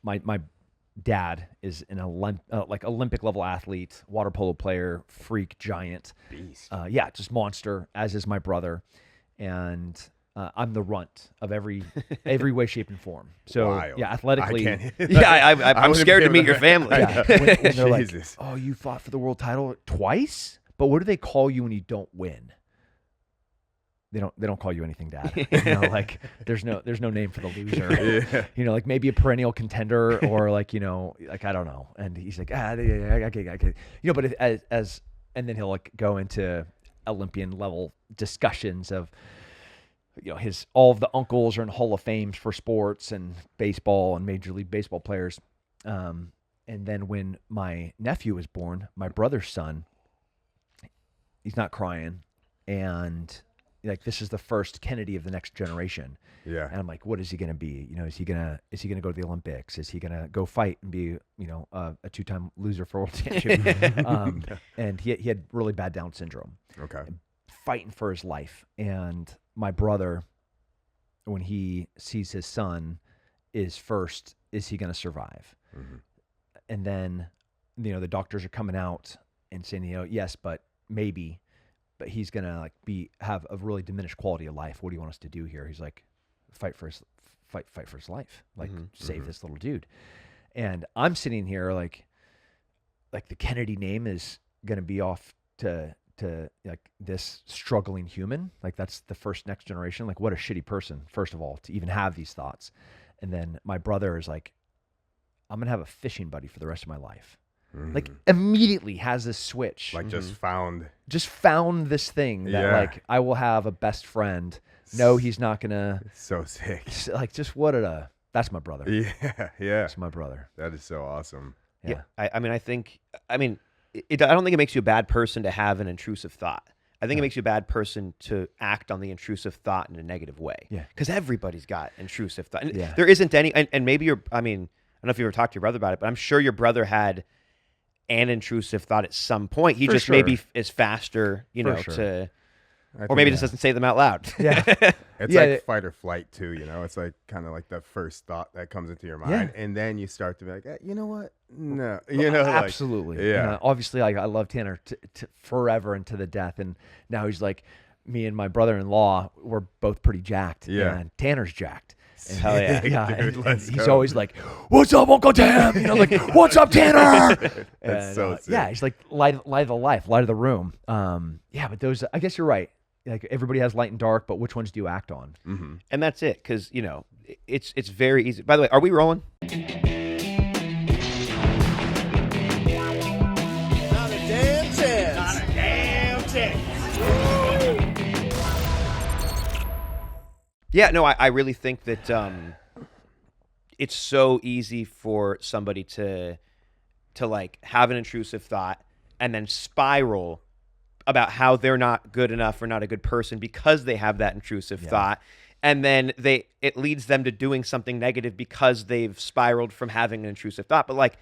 my dad is an Olympic level athlete, water polo player, freak, giant. Beast. Yeah, just monster, as is my brother. And I'm the runt of every way, shape, and form. So Wild. yeah, athletically. I'm scared to meet your family. Yeah, when they're like, Jesus. oh, you fought for the world title twice? But what do they call you when you don't win? They don't call you anything, Dad. Like there's no name for the loser. Yeah. Like maybe a perennial contender or like I don't know. And he's like, okay. But as and then he'll like go into Olympian level discussions of all of the uncles are in Hall of Fames for sports and baseball and Major League Baseball players. And then when my nephew was born, my brother's son, he's not crying, and like this is the first Kennedy of the next generation. Yeah. And I'm like, what is he going to be? Is he gonna go to the Olympics? Is he gonna go fight and be a 2-time loser for world championship? And he had really bad Down syndrome. Okay. Fighting for his life. And my brother, when he sees his son, is first, is he going to survive? Mm-hmm. And then, the doctors are coming out and saying, yes, but maybe, but he's going to have a really diminished quality of life. What do you want us to do here? He's like, fight for his life, save this little dude. And I'm sitting here like the Kennedy name is going to be off to like this struggling human. Like that's the first next generation. Like what a shitty person, first of all, to even have these thoughts. And then my brother is like, I'm going to have a fishing buddy for the rest of my life. Like immediately has this switch. Like just found this thing that like I will have a best friend. No, he's not going to. So sick. Like just that's my brother. Yeah. That's my brother. That is so awesome. Yeah. I don't think it makes you a bad person to have an intrusive thought. I think it makes you a bad person to act on the intrusive thought in a negative way. Yeah. Because everybody's got intrusive thought. Yeah. There isn't any, and maybe I don't know if you ever talked to your brother about it, but I'm sure your brother had an intrusive thought at some point. He just maybe is faster, to, or maybe just doesn't say them out loud. Yeah. It's like fight or flight too, It's like kind of like the first thought that comes into your mind, and then you start to be like, you know what? No, absolutely. Yeah. Obviously, I love Tanner forever and to the death, and now he's like me and my brother-in-law. We're both pretty jacked. Yeah. And Tanner's jacked. And, hell yeah. Dude, and let's he's go. always like, "What's up, Uncle Tam?" Like, "What's up, Tanner?" That's so sick. Yeah, he's like light of the life, light of the room. But those, I guess you're right. Like everybody has light and dark, but which ones do you act on? Mm-hmm. And that's it, because it's very easy. By the way, are we rolling? Not a damn chance. Not a damn chance. Yeah, no, I really think that it's so easy for somebody to like have an intrusive thought and then spiral about how they're not good enough or not a good person because they have that intrusive thought. And then it leads them to doing something negative because they've spiraled from having an intrusive thought. But like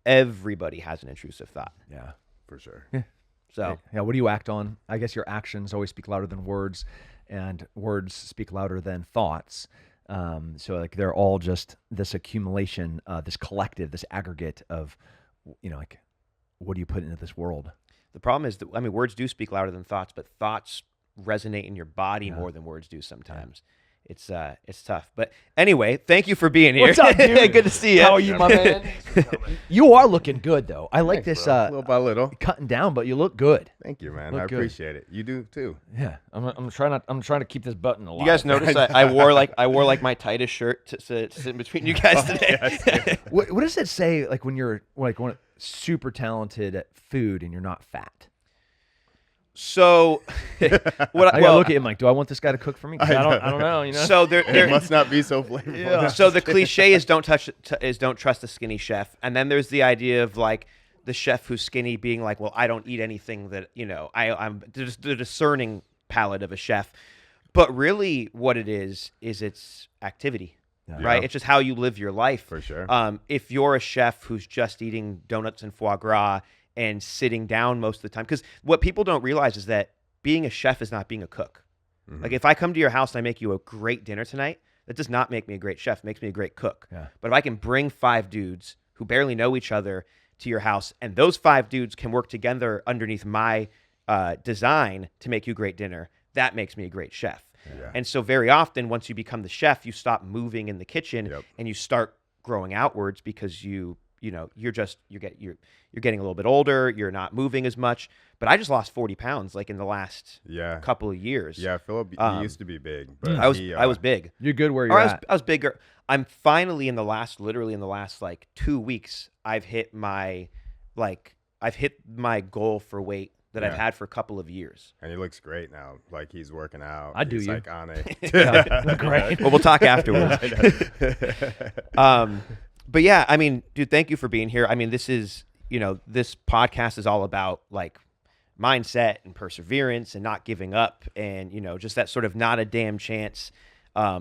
everybody has an intrusive thought. Yeah, For sure. Yeah. So yeah, what do you act on? I guess your actions always speak louder than words, and words speak louder than thoughts. So like they're all just this accumulation, this collective, this aggregate of, like what do you put into this world? the problem is that, words do speak louder than thoughts, but thoughts resonate in your body more than words do sometimes. It's tough. But anyway, thank you for being here. What's up, dude? Good to see you. How are you, my man? You are looking good, though. I like Thanks, this bro. Little by little. cutting down, but you look good. Thank you, man. Look I good. appreciate it. You do too. Yeah, I'm trying to keep this button alive. You guys notice I wore my tightest shirt to sit in between you guys today. What does it say? Like when you're super talented at food and you're not fat. So, I gotta look at him like, do I want this guy to cook for me? 'Cause I don't know. So It must not be so flavorful. Yeah. So the cliche is don't trust a skinny chef, and then there's the idea of like the chef who's skinny being like, well, I don't eat anything that I'm just the discerning palate of a chef, but really what it is it's activity, right? Yeah. It's just how you live your life. For sure. If you're a chef who's just eating donuts and foie gras and sitting down most of the time, because what people don't realize is that being a chef is not being a cook. Mm-hmm. Like if I come to your house and I make you a great dinner tonight, That does not make me a great chef. It makes me a great cook. Yeah. But if I can bring 5 dudes who barely know each other to your house, and those 5 dudes can work together underneath my design to make you great dinner, that makes me a great chef. Yeah. And so very often, once you become the chef, you stop moving in the kitchen and you start growing outwards because you're getting a little bit older. You're not moving as much. But I just lost 40 pounds like in the last couple of years. Yeah, Phillip, he used to be big, but I was big. You're good where you're at. I was bigger. I'm finally literally in the last like 2 weeks, I've hit my goal for weight that I've had for a couple of years. And he looks great now. Like he's working out. He's like on it. Great. Well, we'll talk afterwards. But yeah, I mean, dude, thank you for being here. I mean, this podcast is all about like mindset and perseverance and not giving up and, just that sort of not a damn chance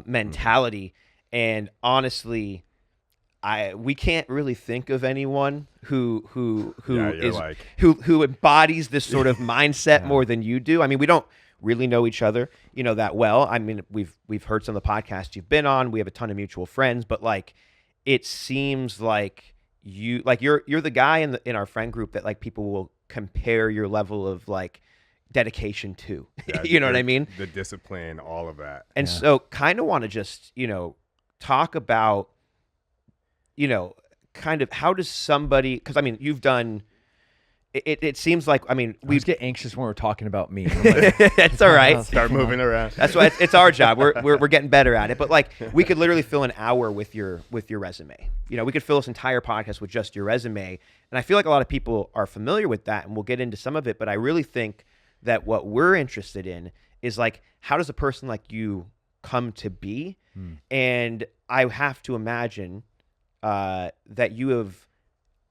mentality. And honestly, we can't really think of anyone who embodies this sort of mindset more than you do. I mean, we don't really know each other, that well. I mean, we've heard some of the podcasts you've been on. We have a ton of mutual friends, but like, it seems like you're the guy in our friend group that like people will compare your level of like dedication to. Yeah, you know what I mean? The discipline, all of that. And so kind of want to just, talk about, kind of how does somebody, because I mean, you've done, it seems like, I mean, we get anxious when we're talking about me. It's all right. Start moving around. That's why it's our job. We're getting better at it. But like, we could literally fill an hour with your resume. We could fill this entire podcast with just your resume. And I feel like a lot of people are familiar with that, and we'll get into some of it. But I really think that what we're interested in is like, how does a person like you come to be? And I have to imagine that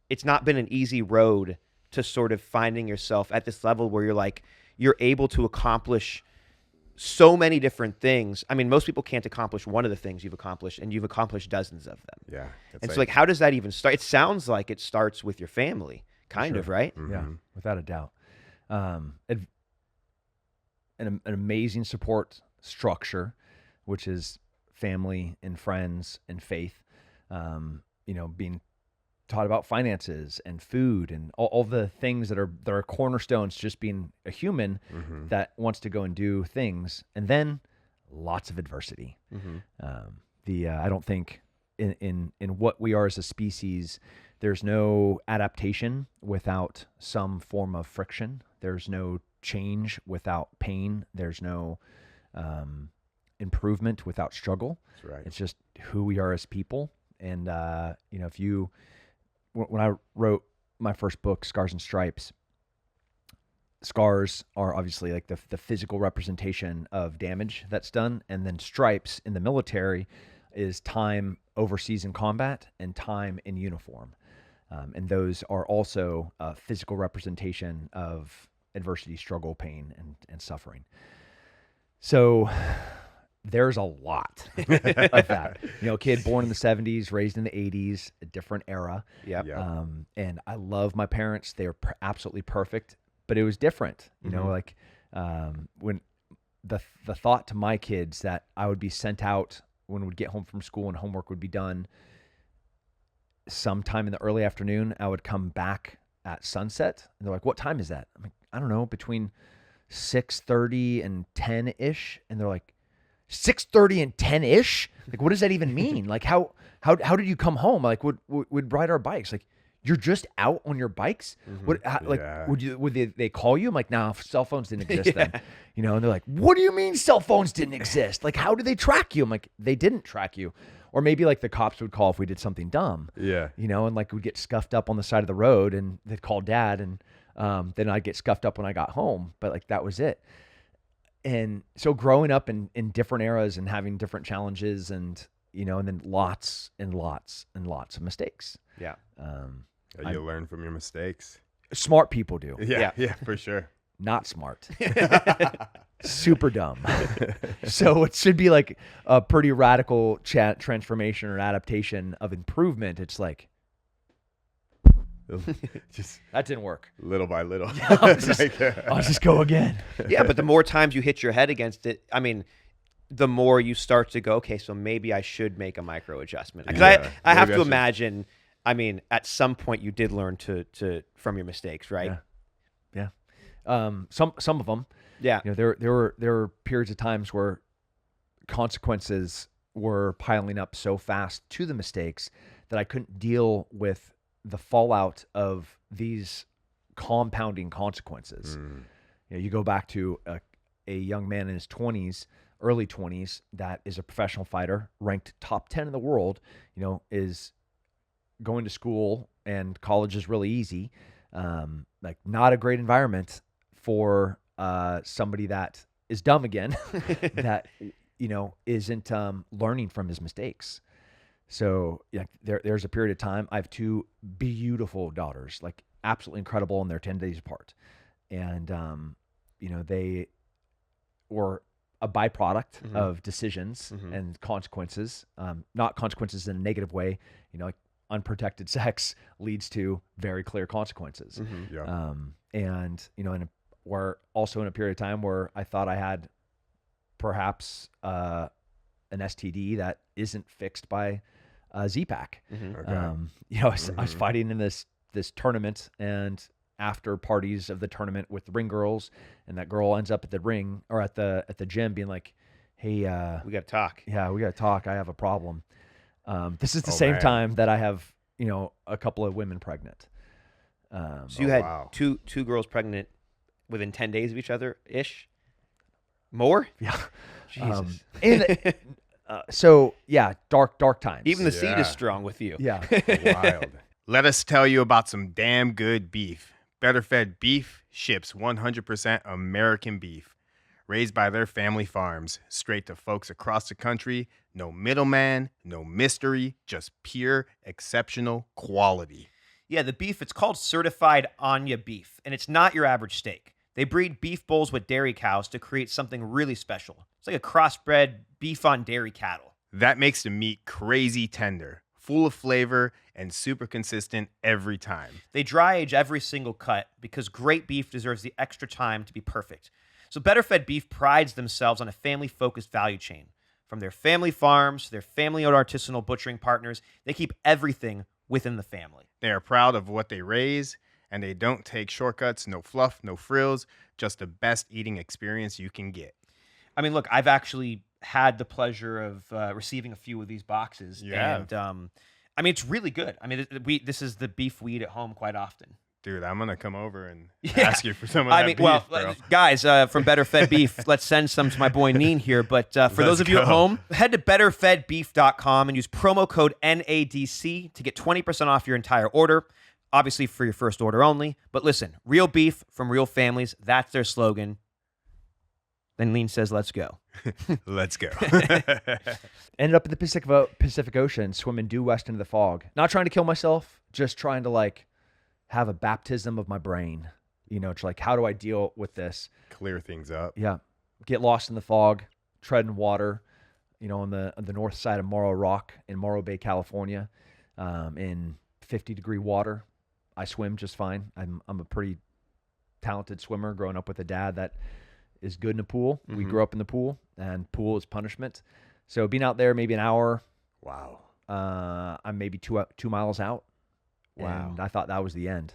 it's not been an easy road to sort of finding yourself at this level where you're able to accomplish so many different things. I mean, most people can't accomplish one of the things you've accomplished, and you've accomplished dozens of them. Yeah. And so like, how does that even start? It sounds like it starts with your family, kind of, right? Mm-hmm. Yeah, without a doubt. An amazing support structure, which is family and friends and faith, being taught about finances and food and all the things that are cornerstones, just being a human that wants to go and do things, and then lots of adversity. I don't think in what we are as a species, there's no adaptation without some form of friction. There's no change without pain. There's no improvement without struggle. That's right. It's just who we are as people. And when I wrote my first book, Scars and Stripes, scars are obviously like the physical representation of damage that's done. And then stripes in the military is time overseas in combat and time in uniform. And those are also a physical representation of adversity, struggle, pain, and suffering. So there's a lot of that. Kid born in the 70s, raised in the 80s, a different era. Yep. Yeah. And I love my parents. They are absolutely perfect, but it was different. When the thought to my kids that I would be sent out when we'd get home from school and homework would be done sometime in the early afternoon, I would come back at sunset, and they're like, "What time is that?" I'm like, "I don't know, between 6:30 and 10-ish." And they're like, 6:30 and 10-ish? Like, what does that even mean? Like, how did you come home? Like, would ride our bikes? Like, you're just out on your bikes? What, would they call you? I'm like, nah, cell phones didn't exist then. And they're like, what do you mean cell phones didn't exist? Like, how did they track you? I'm like, they didn't track you. Or maybe like the cops would call if we did something dumb. Yeah. And like we'd get scuffed up on the side of the road, and they'd call dad, and then I'd get scuffed up when I got home. But like, that was it. And so growing up in different eras and having different challenges, and and then lots and lots and lots of mistakes. Yeah. You learn from your mistakes. Smart people do. Yeah, for sure. Not smart. Super dumb. So it should be like a pretty radical transformation or adaptation of improvement. It's like, just that didn't work. Little by little. I'll just go again. Yeah, but the more times you hit your head against it, I mean, the more you start to go, okay, so maybe I should make a micro adjustment. Because Yeah, I have maybe I to should. imagine, I mean, at some point you did learn to from your mistakes, right? Yeah. Some of them, Yeah. there were periods of times where consequences were piling up so fast to the mistakes that I couldn't deal with the fallout of these compounding consequences. You go back to a young man in his 20s, early 20s, that is a professional fighter, ranked top 10 in the world, is going to school, and college is really easy. Like, not a great environment for somebody that is dumb again, that isn't learning from his mistakes. So there's a period of time. I have two beautiful daughters, like absolutely incredible, and they're 10 days apart. And they were a byproduct of decisions and consequences, not consequences in a negative way. Like, unprotected sex leads to very clear consequences. Yeah. And we're also in a period of time where I thought I had perhaps an STD that isn't fixed by Z-Pack. Okay. I was fighting in this tournament, and after parties of the tournament with the ring girls, and that girl ends up at the ring or at the gym being like, "Hey, We got to talk. yeah, we got to talk. I have a problem." This is the Oh, same man. time that I have, a couple of women pregnant. So you had wow. two girls pregnant within 10 days of each other ish? More? Yeah. Jesus. And so yeah, dark times. Even the seed Yeah. is strong with you. yeah. Wild. Let us tell you about some damn good beef. Better Fed Beef ships 100% American beef, raised by their family farms, straight to folks across the country. No middleman, no mystery, just pure, exceptional quality. Yeah, the beef, it's called certified Anya beef, and it's not your average steak. They breed beef bulls with dairy cows to create something really special. It's like a crossbred beef on dairy cattle. That makes the meat crazy tender, full of flavor, and super consistent every time. They dry age every single cut because great beef deserves the extra time to be perfect. So Better Fed Beef prides themselves on a family-focused value chain. From their family farms to their family-owned artisanal butchering partners, they keep everything within the family. They are proud of what they raise, and they don't take shortcuts, no fluff, no frills, just the best eating experience you can get. I mean, look, I've actually had the pleasure of receiving a few of these boxes. Yeah. And, I mean, it's really good. I mean, this is the beef we eat at home quite often. Dude, I'm going to come over and Yeah. ask you for some of that beef, bro. Guys, from Better Fed Beef, let's send some to my boy Neen here. But for those of you at home, head to betterfedbeef.com and use promo code NADC to get 20% off your entire order. Obviously, for your first order only. But listen, real beef from real families, that's their slogan. Then Neen says, let's go. Let's go. Ended up in the Pacific Ocean, swimming due west into the fog. Not trying to kill myself, just trying to have a baptism of my brain. It's like, how do I deal with this? Clear things up. Yeah, get lost in the fog, treading water. On the north side of Morro Rock in Morro Bay, California, in 50-degree water. I swim just fine. I'm a pretty talented swimmer. Growing up with a dad that is good in a pool. We grew up in the pool, and pool is punishment. So being out there maybe an hour. Wow. I'm maybe 2 miles out. Wow. And I thought that was the end.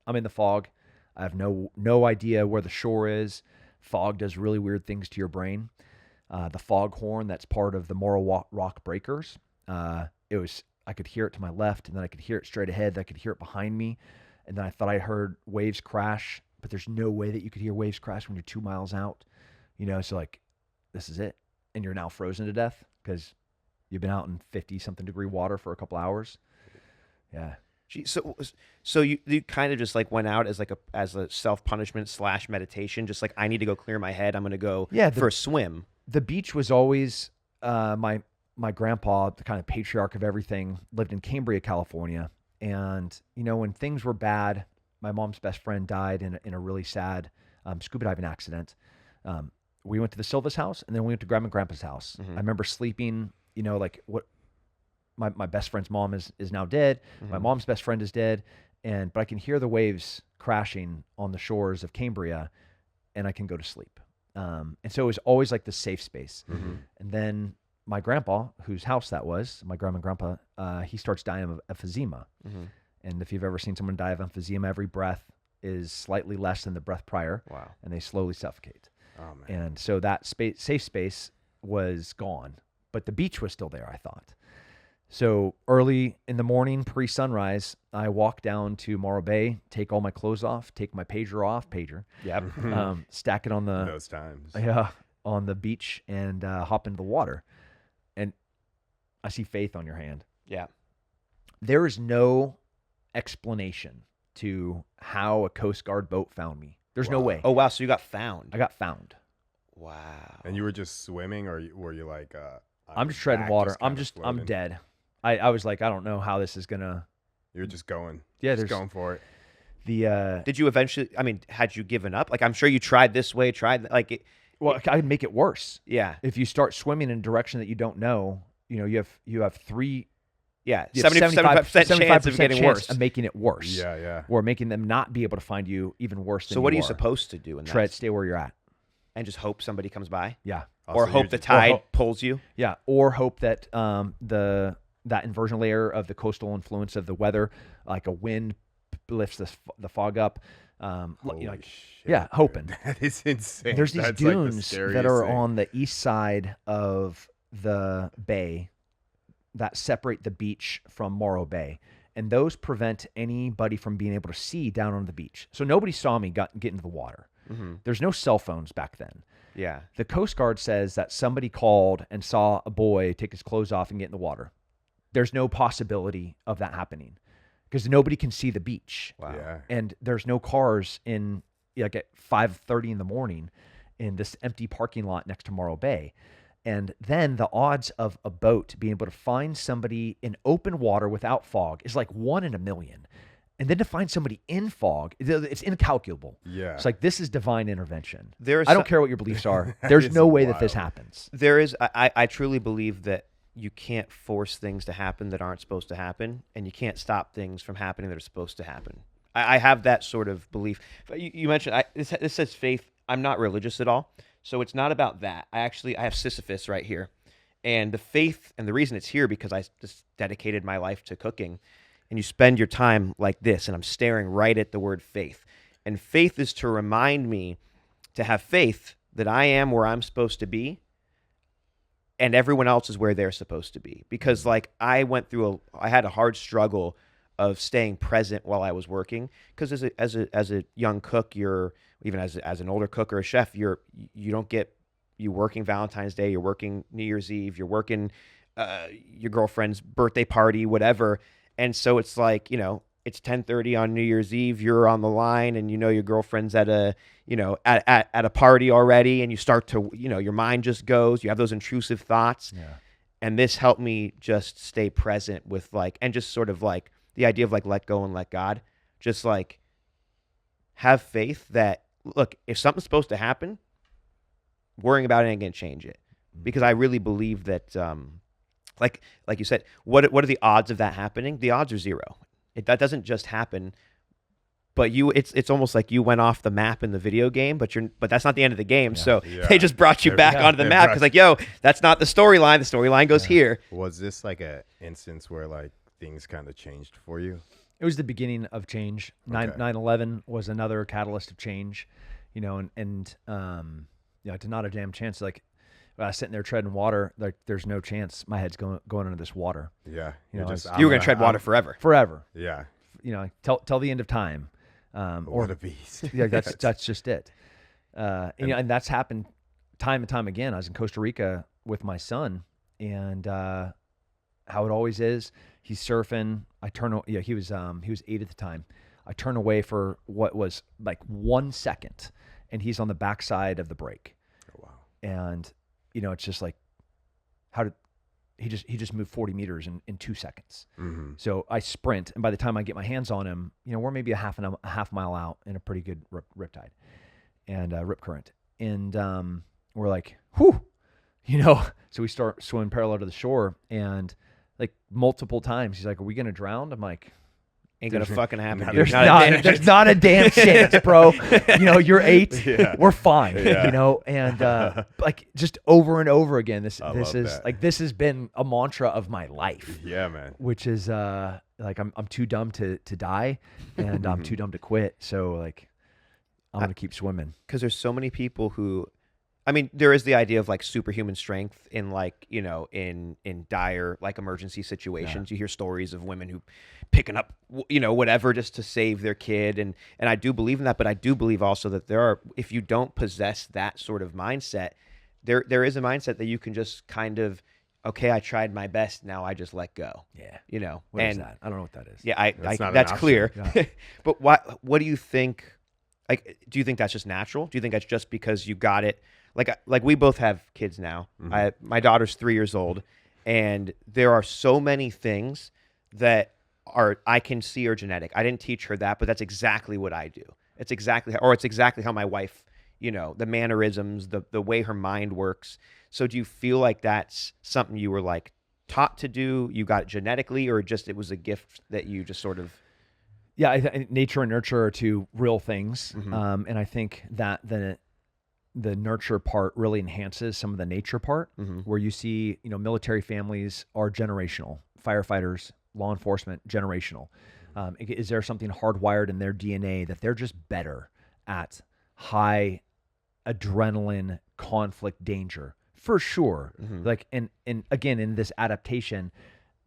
I'm in the fog. I have no idea where the shore is. Fog does really weird things to your brain. The foghorn, that's part of the Morro Rock breakers. I could hear it to my left, and then I could hear it straight ahead. I could hear it behind me, and then I thought I heard waves crash. But there's no way that you could hear waves crash when you're 2 miles out. So this is it. And you're now frozen to death because you've been out in 50-something degree water for a couple hours. Yeah. Gee, so you kind of just went out as a self-punishment / meditation, just I need to go clear my head. I'm going to go for a swim. The beach was always my grandpa, the kind of patriarch of everything, lived in Cambria, California. And, when things were bad, my mom's best friend died in a really sad scuba diving accident. We went to the Silva's house, and then we went to Grandma and Grandpa's house. I remember sleeping, what my best friend's mom is now dead. My mom's best friend is dead. But I can hear the waves crashing on the shores of Cambria, and I can go to sleep. And so it was always like the safe space. Mm-hmm. And then my grandpa, whose house that was, my grandma and grandpa, he starts dying of emphysema. Mm-hmm. And if you've ever seen someone die of emphysema, every breath is slightly less than the breath prior. Wow. And they slowly suffocate. Oh man. And so that safe space was gone, but the beach was still there, I thought. So early in the morning, pre-sunrise, I walk down to Morro Bay, take all my clothes off, take my pager, Yep. stack it on the Those times. on the beach, and hop into the water. And I see Faith on your hand. Yeah. There is no explanation to how a Coast Guard boat found me. There's no Wow. way. Oh, wow. So you got found. I got found. Wow. And you were just swimming, or were you like? I'm just treading water. I'm dead. I was like, I don't know how this is gonna. You're just going. Yeah, just there's going for it. the. Did you eventually? I mean, had you given up? Like, I'm sure you tried this way, like it. Well, I could make it worse. Yeah. If you start swimming in a direction that you don't know, you have three. Yeah. You have 75% chance of getting chance worse. of making it worse. Yeah, yeah. Or making them not be able to find you even worse than So what are you are. supposed to do in Tread, that? stay where you're at. And just hope somebody comes by, Yeah, or Also, hope you're the just- tide pulls you. yeah. Or hope that that inversion layer of the coastal influence of the weather, like a wind, lifts the fog up. Holy Like, shit, yeah, hoping. dude. That is insane. There's these That's like the dunes that scariest are thing. on the east side of the bay that separate the beach from Morro Bay. And those prevent anybody from being able to see down on the beach. So nobody saw me get into the water. Mm-hmm. There's no cell phones back then. Yeah. The Coast Guard says that somebody called and saw a boy take his clothes off and get in the water. There's no possibility of that happening because nobody can see the beach. Wow. Yeah. And there's no cars in like at 5:30 in the morning in this empty parking lot next to Morro Bay. And then the odds of a boat being able to find somebody in open water without fog is like 1 in a million. And then to find somebody in fog, it's incalculable. Yeah. It's like, this is divine intervention. There's I don't care what your beliefs are. There's is no way that this wild. happens. There is. I truly believe that you can't force things to happen that aren't supposed to happen, and you can't stop things from happening that are supposed to happen. I have that sort of belief. You mentioned this says faith. I'm not religious at all, so it's not about that. I have Sisyphus right here, and the faith, and the reason it's here because I just dedicated my life to cooking, and you spend your time like this, and I'm staring right at the word faith, and faith is to remind me to have faith that I am where I'm supposed to be, and everyone else is where they're supposed to be. Because like I had a hard struggle of staying present while I was working. Because as a young cook, you're even as an older cook or a chef, you're working Valentine's Day, you're working New Year's Eve, you're working your girlfriend's birthday party, whatever. And so it's like, it's 10:30 on New Year's Eve, you're on the line, and your girlfriend's at a at a party already, and you start to your mind just goes, you have those intrusive thoughts. Yeah. And this helped me just stay present with and just sort of like the idea of like let go and let God, just like have faith that, look, if something's supposed to happen, worrying about it ain't gonna change it. Because I really believe that like you said, what are the odds of that happening? The odds are zero. That doesn't just happen. But it's almost like you went off the map in the video game, but that's not the end of the game. So they just brought you back onto the map because like, yo, that's not the storyline. The storyline goes here. Was this like a instance where like things kind of changed for you? It was the beginning of change. 9/11 was another catalyst of change, and to not a damn chance. Like, I was sitting there treading water, like there's no chance my head's going under this water Yeah. You know, You were gonna tread water forever. forever. Yeah. Till the end of time. What a beast. Yeah, that's just it. And that's happened time and time again. I was in Costa Rica with my son, and how it always is, he's surfing. I turn. Yeah, he was 8 at the time. I turn away for what was like 1 second, and he's on the backside of the break. Oh, wow. And it's just like, how did he just moved 40 meters in 2 seconds? Mm-hmm. So I sprint, and by the time I get my hands on him, we're maybe a half mile out in a pretty good rip tide and rip current, and we're like, whew, So we start swimming parallel to the shore, and like multiple times, he's like, "Are we gonna drown?" I'm like, Ain't gonna fucking happen, dude. There's Not a not, damn there's not a damn chance, bro. You're 8. Yeah. We're fine. Yeah. And like just over and over again. This love is that. like this has been a mantra of my life, Yeah, man. which is like I'm too dumb to die, and I'm too dumb to quit. So like I'm gonna keep swimming. Because there's so many people who, I mean, there is the idea of like superhuman strength in like, in dire like emergency situations. You hear stories of women who picking up, whatever just to save their kid. And I do believe in that, but I do believe also that if you don't possess that sort of mindset, there is a mindset that you can just kind of, okay, I tried my best. Now I just let go. Yeah. What is that? I don't know what that is. Yeah, That's not an that's option. clear. Yeah. But what do you think? Like, do you think that's just natural? Do you think that's just because you got it? Like we both have kids now. My daughter's 3 years old, and there are so many things that I can see are genetic. I didn't teach her that, but that's exactly what I do. It's exactly how my wife, the mannerisms, the way her mind works. So do you feel like that's something you were like taught to do? You got it genetically, or just it was a gift that you just sort of? Yeah, nature and nurture are two real things, and I think that the nurture part really enhances some of the nature part, where you see, military families are generational, firefighters, law enforcement, generational. Is there something hardwired in their DNA that they're just better at high adrenaline conflict danger? For sure. Like, and again, in this adaptation,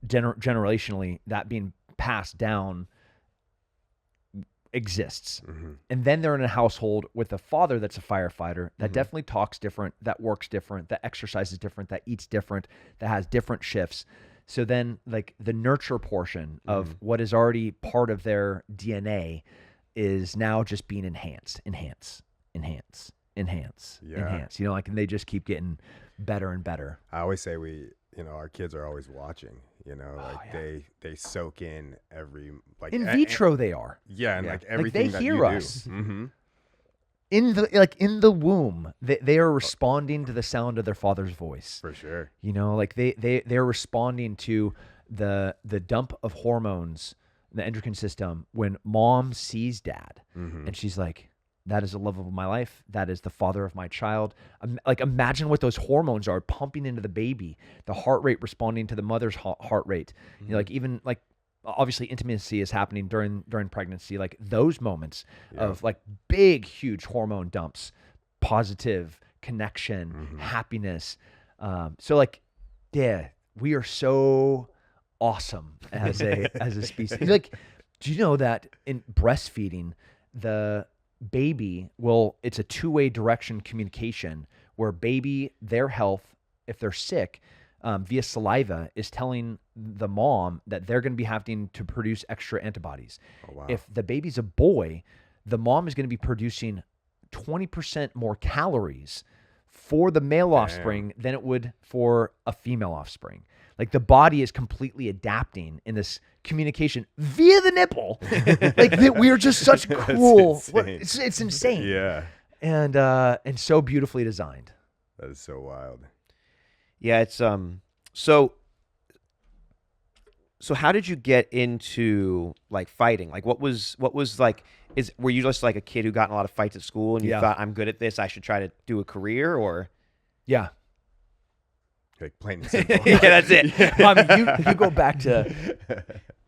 generationally, that being passed down exists. And then they're in a household with a father that's a firefighter that definitely talks different, that works different, that exercises different, that eats different, that has different shifts. So then like the nurture portion of what is already part of their DNA is now just being enhanced. Like, and they just keep getting better and better. I always say our kids are always watching, they soak in every, like In vitro they are. Yeah. And like Like everything they that hear you us. do. In the womb, they are responding to the sound of their father's voice. For sure. Like they're responding to the dump of hormones in the endocrine system when mom sees dad, and she's like, that is the love of my life. That is the father of my child. Like, imagine what those hormones are pumping into the baby, the heart rate responding to the mother's heart rate. Like, even like, obviously intimacy is happening during pregnancy. Like those moments of like big, huge hormone dumps, positive connection, happiness. So like, yeah, we are so awesome as a species. Like, do you know that in breastfeeding, the baby it's a two-way direction communication where baby, their health, if they're sick, via saliva, is telling the mom that they're going to be having to produce extra antibodies. Oh, wow. If the baby's a boy, the mom is going to be producing 20% more calories for the male offspring than it would for a female offspring. Like, the body is completely adapting in this communication via the nipple. Like, we are just such cool. It's insane. Yeah. And so beautifully designed. That is so wild. Yeah, it's so how did you get into like fighting? Like what was like, were you just like a kid who got in a lot of fights at school and you thought, I'm good at this, I should try to do a career? Or Yeah. Like, plain and simple. yeah, that's it. I mean, you go back to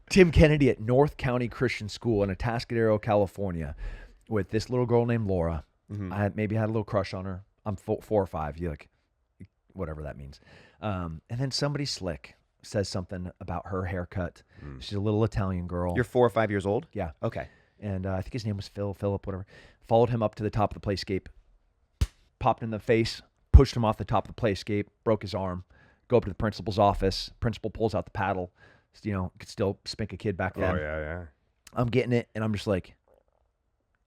Tim Kennedy at North County Christian School in Atascadero, California, with this little girl named Laura. I maybe had a little crush on her. I'm 4 or 5. You like, whatever that means. And then somebody slick says something about her haircut. She's a little Italian girl. You're 4 or 5 years old? Yeah. Okay. And I think his name was Phillip, whatever. Followed him up to the top of the playscape, popped in the face, pushed him off the top of the playscape, broke his arm. Go up to the principal's office. Principal pulls out the paddle. Could still spank a kid back then. Oh, yeah. I'm getting it, and I'm just like,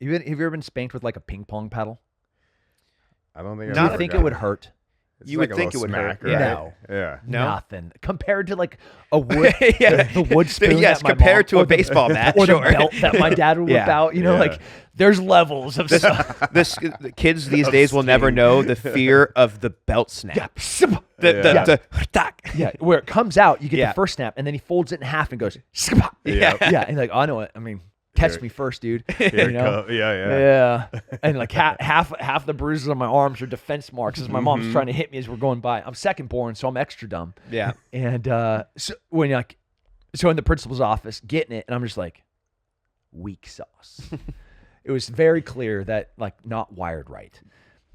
have you ever been spanked with like a ping pong paddle? I don't think Do you think it would hurt? It's You like would a think little it would hurt. smack, Yeah. right? Yeah. No? Nothing compared to like a wood, Yeah. the wood spoon. Yes, that my compared mom- to a or the- baseball bat, or sure. the belt that my dad would whip Yeah. out. Yeah. there's levels of stuff. The kids these days will never know the fear of the belt snap. Yeah, where it comes out, you get Yeah. the first snap, and then he folds it in half and goes, Yeah. yeah, and like, I know it. I mean, catch me first, dude. You know? Yeah. Yeah, and like half the bruises on my arms are defense marks as my mom's trying to hit me as we're going by. I'm second born, so I'm extra dumb. Yeah. And so when in the principal's office, getting it, and I'm just like, weak sauce. It was very clear that like not wired right.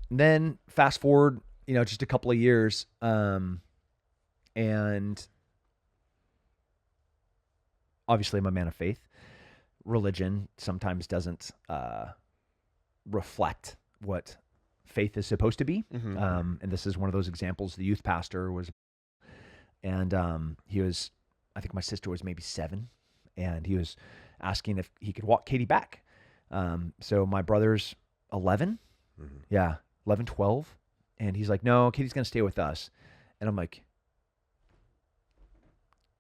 And then fast forward, just a couple of years, and obviously I'm a man of faith. Religion sometimes doesn't reflect what faith is supposed to be. And this is one of those examples. The youth pastor was, and he was, I think my sister was maybe 7, and he was asking if he could walk Katie back. So my brother's 11, 11, 12. And he's like, no, Katie's going to stay with us. And I'm like,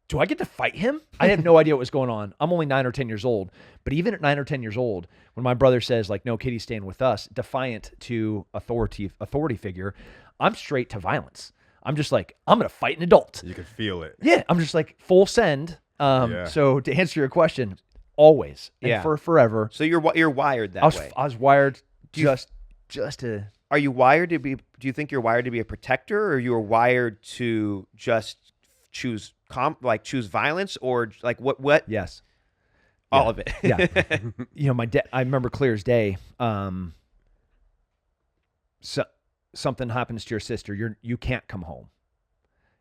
do I get to fight him? I have no idea what was going on. I'm only 9 or 10 years old. But even at 9 or 10 years old, when my brother says like, no, Katie's staying with us, defiant to authority figure, I'm straight to violence. I'm just like, I'm going to fight an adult. You can feel it. Yeah. I'm just like full send. So to answer your question, always and for forever. So you're wired that way. I was wired just to. Are you wired to be? Do you think you're wired to be a protector, or you are wired to just choose choose violence, or like what? Yes, all of it. Yeah. My dad. I remember clear as day. So something happens to your sister, you can't come home.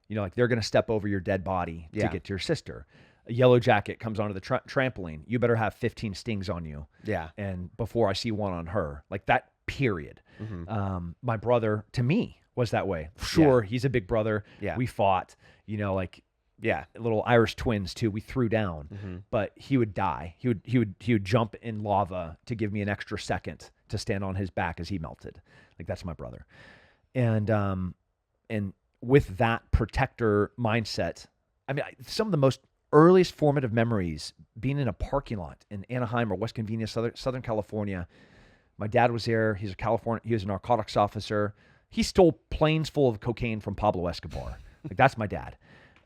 Like they're gonna step over your dead body to get to your sister. A yellow jacket comes onto the trampoline. You better have 15 stings on you. Yeah. And before I see one on her, like that. Period. My brother, to me, was that way. Sure, he's a big brother. Yeah. We fought, little Irish twins too. We threw down, but he would die. He would jump in lava to give me an extra second to stand on his back as he melted. Like that's my brother. And with that protector mindset, I mean, some of the most earliest formative memories being in a parking lot in Anaheim or West Covina, Southern California. My dad was there. He was a narcotics officer. He stole planes full of cocaine from Pablo Escobar. Like that's my dad.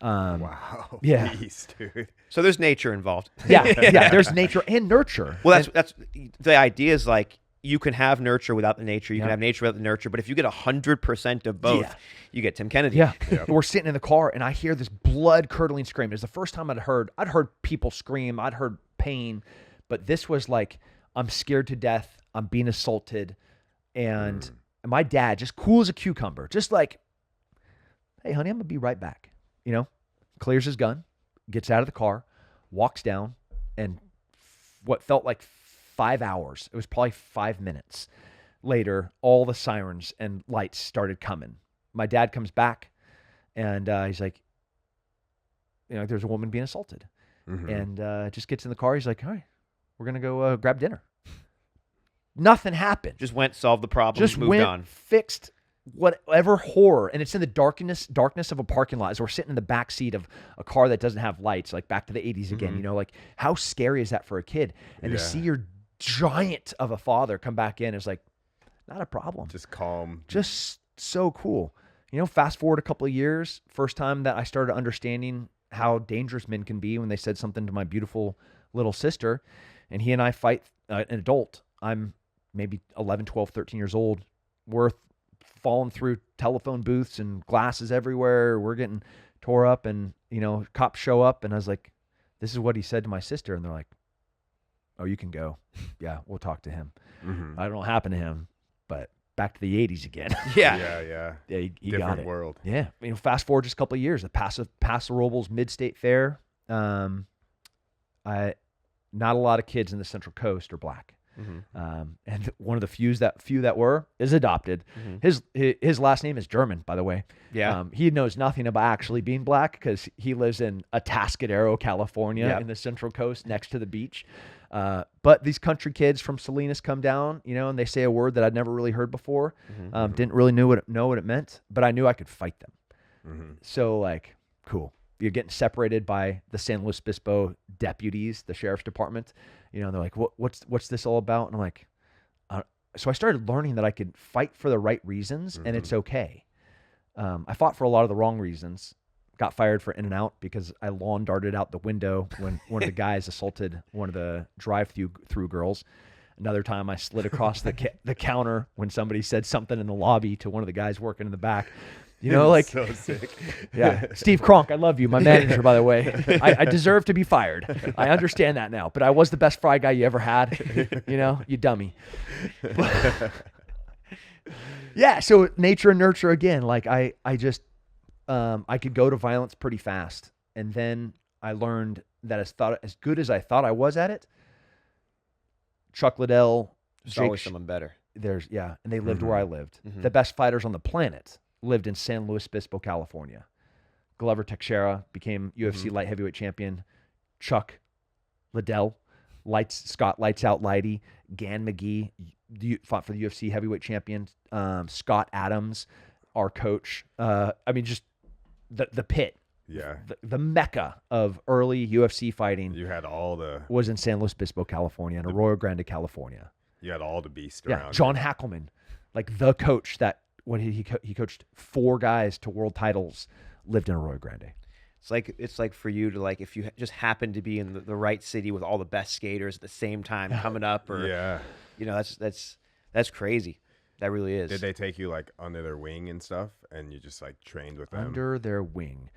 Wow. Yeah. Beast, dude. So there's nature involved. Yeah. There's nature and nurture. Well, that's the idea is like you can have nurture without the nature. You can have nature without the nurture. But if you get 100% of both, you get Tim Kennedy. Yeah. We're sitting in the car and I hear this blood curdling scream. It was the first time I'd heard people scream. I'd heard pain, but this was like, I'm scared to death. I'm being assaulted. And my dad, just cool as a cucumber, just like, hey, honey, I'm going to be right back. Clears his gun, gets out of the car, walks down, and what felt like 5 hours, it was probably 5 minutes later, all the sirens and lights started coming. My dad comes back, and he's like, there's a woman being assaulted. And just gets in the car. He's like, all right, we're going to go grab dinner. Nothing happened. Just went, solved the problem, just moved on. Fixed whatever horror. And it's in the darkness of a parking lot as we're sitting in the back seat of a car that doesn't have lights, like back to the 80s again. Like how scary is that for a kid? And to see your giant of a father come back in is like, not a problem. Just calm. Just so cool. Fast forward a couple of years, first time that I started understanding how dangerous men can be when they said something to my beautiful little sister. And he and I fight an adult. I'm maybe 11, 12, 13 years old. We're falling through telephone booths and glasses everywhere. We're getting tore up and, cops show up. And I was like, this is what he said to my sister. And they're like, oh, you can go. Yeah, we'll talk to him. I don't know what happened to him, but back to the 80s again. Yeah. He Different got it. world. Yeah. Fast forward just a couple of years, the Paso Robles Mid-State Fair. Not a lot of kids in the Central Coast are black. And one of the few that were is adopted. His last name is German, by the way. Yeah. He knows nothing about actually being black because he lives in Atascadero, California, in the Central Coast next to the beach. But these country kids from Salinas come down, and they say a word that I'd never really heard before. Didn't really know what it meant, but I knew I could fight them. So like, cool. you're getting separated by the San Luis Obispo deputies, the sheriff's department. You know, they're like, what's this all about? And I'm like, so I started learning that I could fight for the right reasons, and it's okay. I fought for a lot of the wrong reasons. Got fired for in and out because I lawn darted out the window when one of the guys assaulted one of the drive-through girls. Another time I slid across the counter when somebody said something in the lobby to one of the guys working in the back. You know, like, so sick. Yeah, Steve Kronk, I love you, my manager, by the way. I deserve to be fired. I understand that now, but I was the best fry guy you ever had. You know, you dummy. Yeah, so nature and nurture again. Like I could go to violence pretty fast, and then I learned that as good as I thought I was at it, Chuck Liddell, There's Jake always someone better. and they lived where I lived. The best fighters on the planet lived in San Luis Obispo, California. Glover Teixeira became UFC light heavyweight champion. Chuck Liddell, Scott Lights Out Lighty, Gan McGee fought for the UFC heavyweight champion. Scott Adams, our coach. I mean, just the pit. Yeah. The mecca of early UFC fighting You had all the was in San Luis Obispo, California, and Arroyo Grande, California. beasts Yeah, around. John Hackelman, like the coach that when he coached 4 guys to world titles, lived in Arroyo Grande. It's like for you to, like, if you just happen to be in the right city with all the best skaters at the same time coming up, or Yeah. you know, that's crazy. That really is. Did they take you like under their wing and stuff, and you just like trained with them? Under their wing.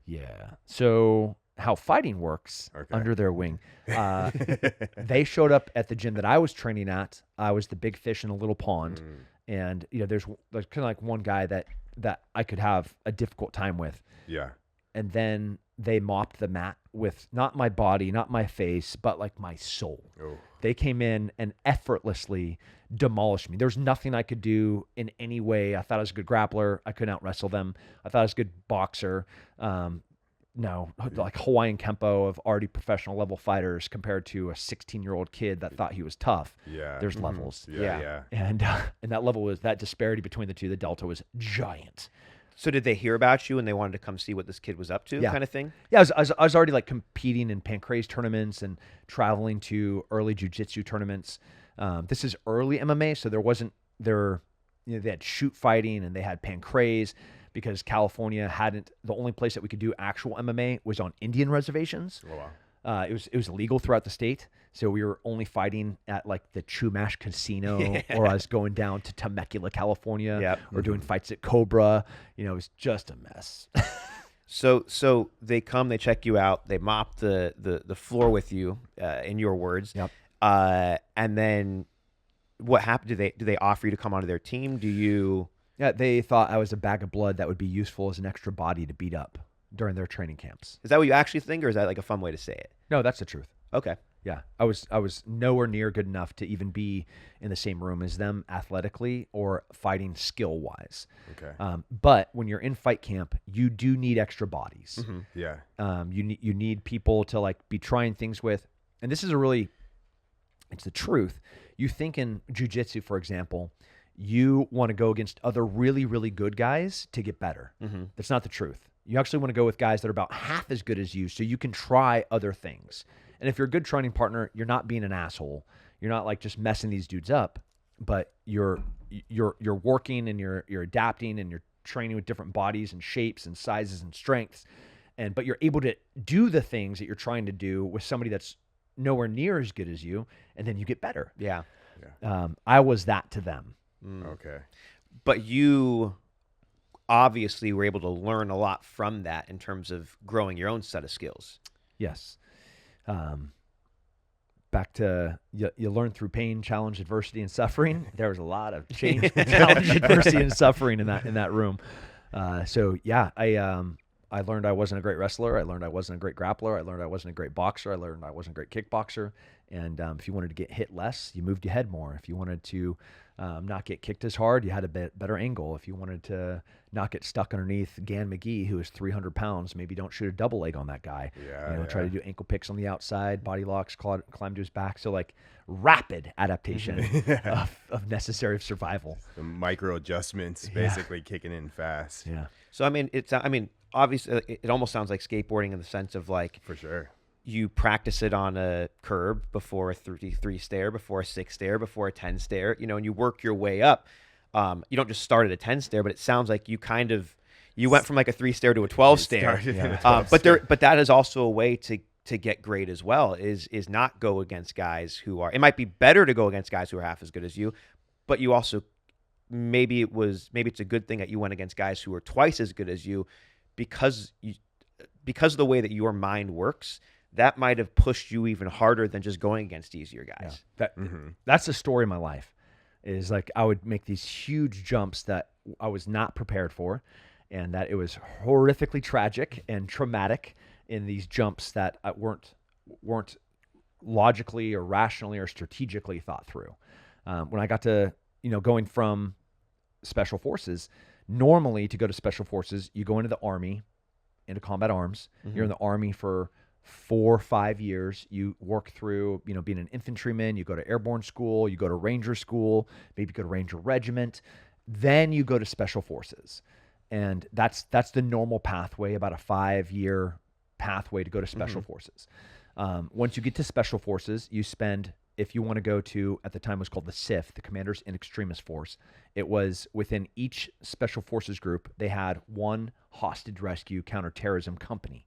Yeah. So how fighting works under their wing. They showed up at the gym that I was training at. I was the big fish in a little pond. And, you know, there's kind of like one guy that I could have a difficult time with. Yeah. And then they mopped the mat with not my body, not my face, but like my soul. Oh. They came in and effortlessly demolished me. There's nothing I could do in any way. I thought I was a good grappler. I couldn't out wrestle them. I thought I was a good boxer. No, like Hawaiian Kempo of already professional level fighters compared to a 16-year-old kid that thought he was tough. Yeah. There's levels. Yeah. And that level was, that disparity between the two, the delta was giant. So did they hear about you and they wanted to come see what this kid was up to, kind of thing? Yeah, I was already like competing in pancrase tournaments and traveling to early jiu-jitsu tournaments. This is early MMA, so they had shoot fighting and they had pancrase because California the only place that we could do actual MMA was on Indian reservations. Oh, wow. It was illegal throughout the state, so we were only fighting at like the Chumash Casino, or I was going down to Temecula, California, or doing fights at Cobra. You know, it was just a mess. So they come, they check you out, they mop the floor with you, in your words. Yep. And then what happened? Do they offer you to come onto their team? Do you? Yeah, they thought I was a bag of blood that would be useful as an extra body to beat up during their training camps. Is that what you actually think, or is that like a fun way to say it? No, that's the truth. Okay. Yeah, I was nowhere near good enough to even be in the same room as them athletically or fighting skill wise. Okay. But when you're in fight camp, you do need extra bodies. Yeah. You need people to like be trying things with, and this is it's the truth. You think in jiu-jitsu, for example, you want to go against other really, really good guys to get better. That's not the truth. You actually want to go with guys that are about half as good as you so you can try other things. And if you're a good training partner, you're not being an asshole. You're not like just messing these dudes up, but you're working and you're adapting and you're training with different bodies and shapes and sizes and strengths. But you're able to do the things that you're trying to do with somebody that's nowhere near as good as you, and then you get better. Yeah. I was that to them. Okay. But you obviously were able to learn a lot from that in terms of growing your own set of skills. Yes. Back to you learn through pain, challenge, adversity, and suffering. There was a lot of change, challenge, adversity, and suffering in that room. So yeah, I learned I wasn't a great wrestler. I learned I wasn't a great grappler. I learned I wasn't a great boxer. I learned I wasn't a great kickboxer. And if you wanted to get hit less, you moved your head more. If you wanted to not get kicked as hard, you had a better angle. If you wanted to not get stuck underneath Gan McGee, who is 300 pounds, maybe don't shoot a double leg on that guy. Try to do ankle picks on the outside, body locks, climb to his back. So like rapid adaptation of necessary survival. The micro adjustments basically kicking in fast. Yeah. So I mean, obviously it almost sounds like skateboarding in the sense of like For sure. you practice it on a curb before a 33 stair, before a 6 stair, before a 10 stair, and you work your way up. You don't just start at a 10 stair, but it sounds like you went from like a 3 stair to a 12 stair. Started in a 12 But stair. but that is also a way to get great as well, is not go against guys who are, it might be better to go against guys who are half as good as you, but you also, maybe it's a good thing that you went against guys who are twice as good as you, because of the way that your mind works, that might have pushed you even harder than just going against easier guys. That's the story of my life, is like I would make these huge jumps that I was not prepared for, and that it was horrifically tragic and traumatic in these jumps that weren't logically or rationally or strategically thought through. When I got to, going from special forces, normally to go to special forces, you go into the Army, into combat arms. You're in the Army for 4 or 5 years. You work through, being an infantryman. You go to airborne school. You go to ranger school. Maybe go to ranger regiment. Then you go to special forces, and that's the normal pathway. About a 5-year pathway to go to special forces. Once you get to special forces, you spend, if you want to go to, at the time it was called the CIF, the Commanders in Extremis Force. It was within each special forces group, they had one hostage rescue counterterrorism company.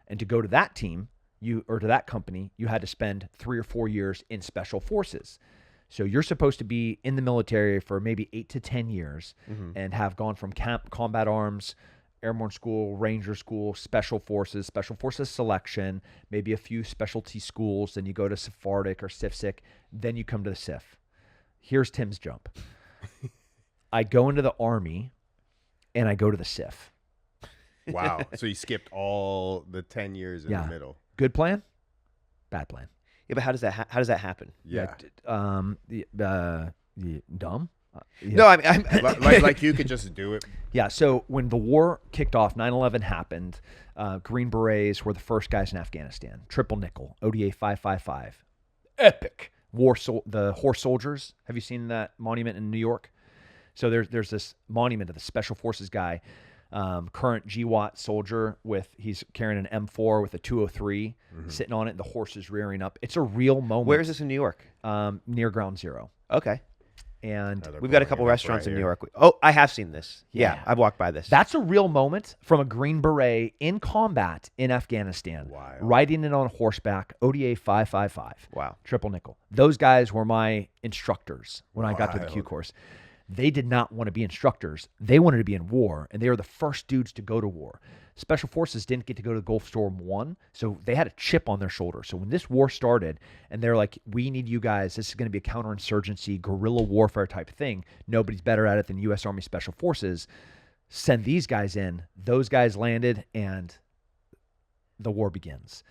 And to go to that team, to that company, you had to spend 3 or 4 years in special forces. So you're supposed to be in the military for maybe 8 to 10 years and have gone from combat arms, airborne school, ranger school, special forces selection, maybe a few specialty schools. Then you go to Sephardic or CIFSIC. Then you come to the CIF. Here's Tim's jump. I go into the Army and I go to the CIF. Wow. So you skipped all the 10 years in the middle. Good plan? Bad plan. Yeah, but how does that happen? Yeah. Dumb? No, I'm like you could just do it. Yeah, so when the war kicked off, 9/11 happened, Green Berets were the first guys in Afghanistan. Triple nickel, ODA 555. Epic. The horse soldiers. Have you seen that monument in New York? So there's this monument of the Special Forces guy, current GWAT soldier, he's carrying an M4 with a 203, sitting on it, and the horse is rearing up. It's a real moment. Where is this in New York? Near Ground Zero. Okay. And we've got a couple restaurants in New York. Oh, I have seen this. Yeah, I've walked by this. That's a real moment from a Green Beret in combat in Afghanistan. Wow. Riding it on horseback, ODA 555. Wow. Triple nickel. Those guys were my instructors when I got to the Q course. They did not want to be instructors. They wanted to be in war, and they were the first dudes to go to war. Special Forces didn't get to go to Gulf Storm 1, so they had a chip on their shoulder. So when this war started, and they're like, we need you guys, this is going to be a counterinsurgency, guerrilla warfare type thing. Nobody's better at it than U.S. Army Special Forces. Send these guys in. Those guys landed, and the war begins.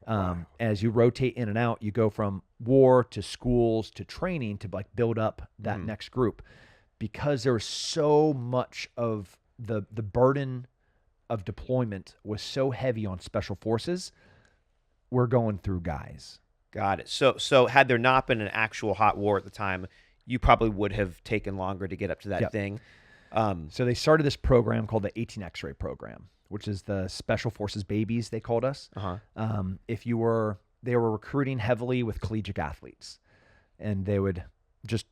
As you rotate in and out, you go from war to schools to training to like build up that next group. Because there was so much of the burden of deployment was so heavy on Special Forces, we're going through guys. Got it. So had there not been an actual hot war at the time, you probably would have taken longer to get up to that thing. So they started this program called the 18 X-ray program, which is the Special Forces babies, they called us. They were recruiting heavily with collegiate athletes, and they would just,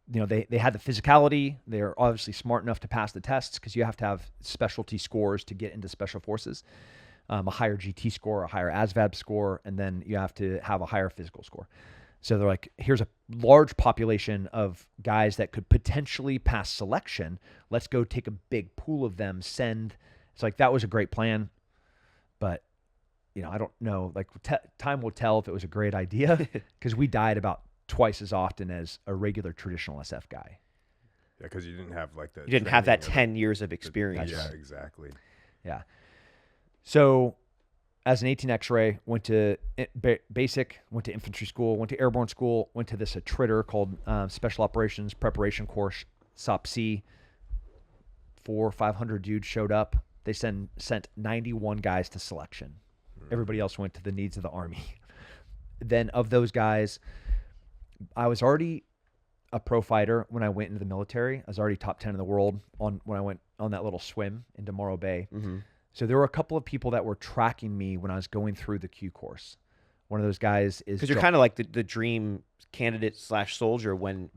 they had the physicality. They're obviously smart enough to pass the tests, because you have to have specialty scores to get into Special Forces, a higher GT score, a higher ASVAB score, and then you have to have a higher physical score. So they're like, here's a large population of guys that could potentially pass selection. Let's go take a big pool of them, It's like, that was a great plan, but I don't know. Like, time will tell if it was a great idea, because we died about twice as often as a regular traditional SF guy. Yeah, because you didn't have you didn't have that 10 years of experience. Yeah, exactly. Yeah. So as an 18 X-ray, went to basic, went to infantry school, went to airborne school, went to this tritter called Special Operations Preparation Course, SOPC. 400 or 500 dudes showed up. They sent 91 guys to selection. Everybody else went to the needs of the Army. Then of those guys, I was already a pro fighter when I went into the military. I was already top 10 in the world when I went on that little swim into Morro Bay. So there were a couple of people that were tracking me when I was going through the Q course. One of those guys is Because you're kind of like the dream candidate / soldier when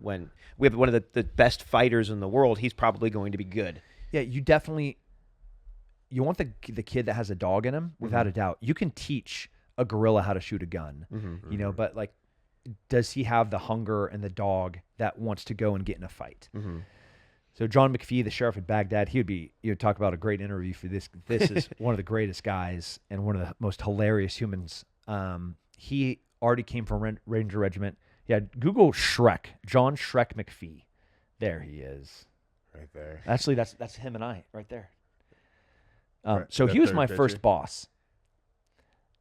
we have one of the best fighters in the world, he's probably going to be good. Yeah, you definitely you want the kid that has a dog in him, without a doubt. You can teach a gorilla how to shoot a gun, you know, but like, does he have the hunger and the dog that wants to go and get in a fight? So John McPhee, the sheriff at Baghdad, you would talk about a great interview for this. This is one of the greatest guys and one of the most hilarious humans. He already came from Ranger Regiment. Yeah, Google Shrek, John Shrek McPhee. There he is. Right there. Actually, that's him and I right there. Right, so that he was third my picture. first boss.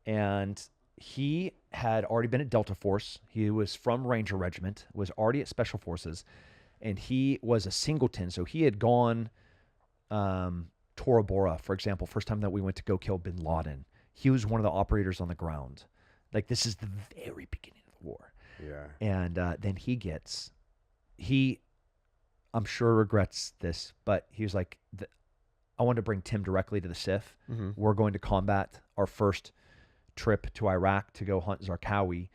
And he had already been at Delta Force. He was from Ranger Regiment, was already at Special Forces, and he was a singleton. So he had gone Tora Bora, for example, first time that we went to go kill bin Laden. He was one of the operators on the ground. Like, this is the very beginning of the war. Yeah. And then he, I'm sure regrets this, but he was like, I wanted to bring Tim directly to the SIF. We're going to combat our first trip to Iraq to go hunt Zarqawi.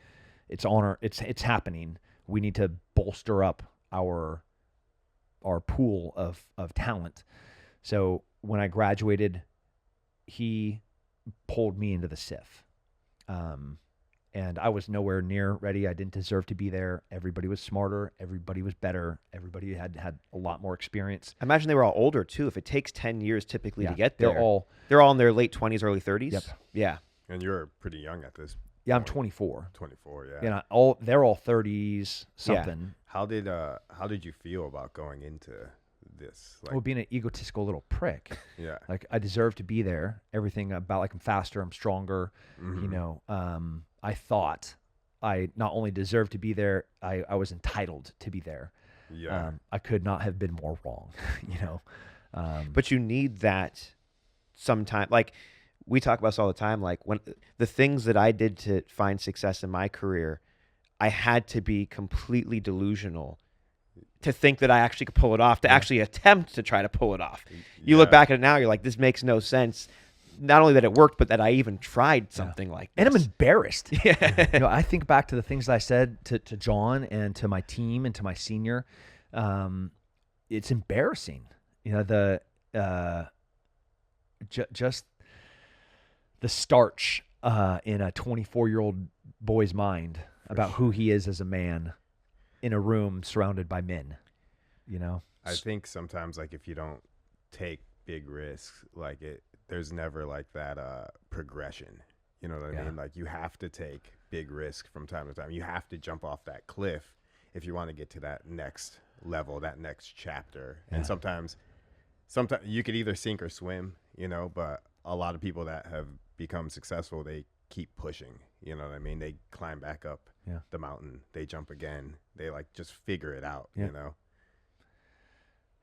It's happening. We need to bolster up our pool of talent. So when I graduated, he pulled me into the SIF. And I was nowhere near ready. I didn't deserve to be there. Everybody was smarter. Everybody was better. Everybody had a lot more experience. I imagine they were all older too. If it takes 10 years typically to get there, they're all in their late 20s, early 30s. Yep. Yeah. And you're pretty young at this. Yeah, I'm point. 24. 24, yeah. You know, they're all 30s something. How did you feel about going into this? Like, Well, being an egotistical little prick. yeah. Like, I deserve to be there. Everything about, like, I'm faster, I'm stronger. You know, I thought I not only deserved to be there, I was entitled to be there. Yeah. I could not have been more wrong, you know. But you need that sometime. Like, we talk about this all the time. Like, when the things that I did to find success in my career, I had to be completely delusional to think that I actually could pull it off, to actually attempt to try to pull it off. You look back at it now, you're like, this makes no sense. Not only that it worked, but that I even tried something like this. And I'm embarrassed. Yeah. You know, I think back to the things that I said to John and to my team and to my senior. It's embarrassing. You know, just the starch in a 24-year-old boy's mind about who he is as a man in a room surrounded by men, you know? I think sometimes, like, if you don't take big risks, like, there's never like that progression. You know what I mean? Like, you have to take big risks from time to time. You have to jump off that cliff if you want to get to that next level, that next chapter. And sometimes you could either sink or swim, you know, but a lot of people that have become successful, they keep pushing. You know what I mean? They climb back up the mountain. They jump again. They, like, just figure it out, you know?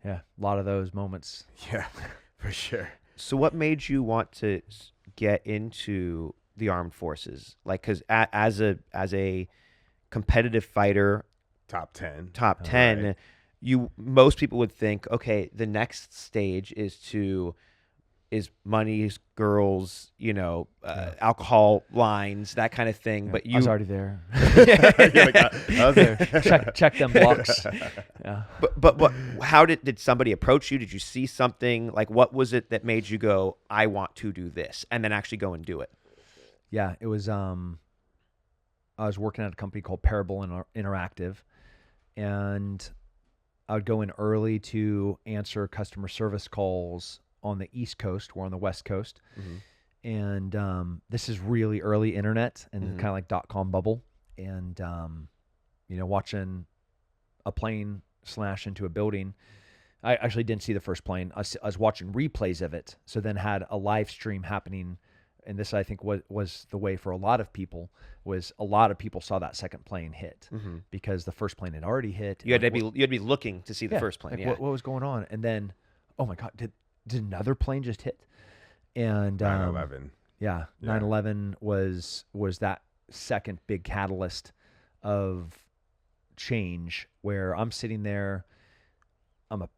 Yeah, a lot of those moments. Yeah, for sure. So what made you want to get into the armed forces? Like, because as a competitive fighter, Top 10. top 10, Right. Most people would think, okay, the next stage is money, girls, you know, alcohol lines, that kind of thing. But I was already there. You're like, I was there. check them blocks. Yeah. But how did somebody approach you? Did you see something? Like, what was it that made you go, I want to do this, and then actually go and do it? Yeah, it was. I was working at a company called Parable Interactive, and I would go in early to answer customer service calls on the East Coast. We're on the West Coast, and this is really early internet and kind of like .com bubble, and you know, watching a plane slash into a building. I actually didn't see the first plane. I was watching replays of it, so then had a live stream happening. And this, I think, was the way for a lot of people, was a lot of people saw that second plane hit because the first plane had already hit. You had to be looking to see the first plane. Like, what was going on? And then, oh my God, did another plane just hit? And 9/11. Yeah, 9/11 was that second big catalyst of change, where I'm sitting there, I'm a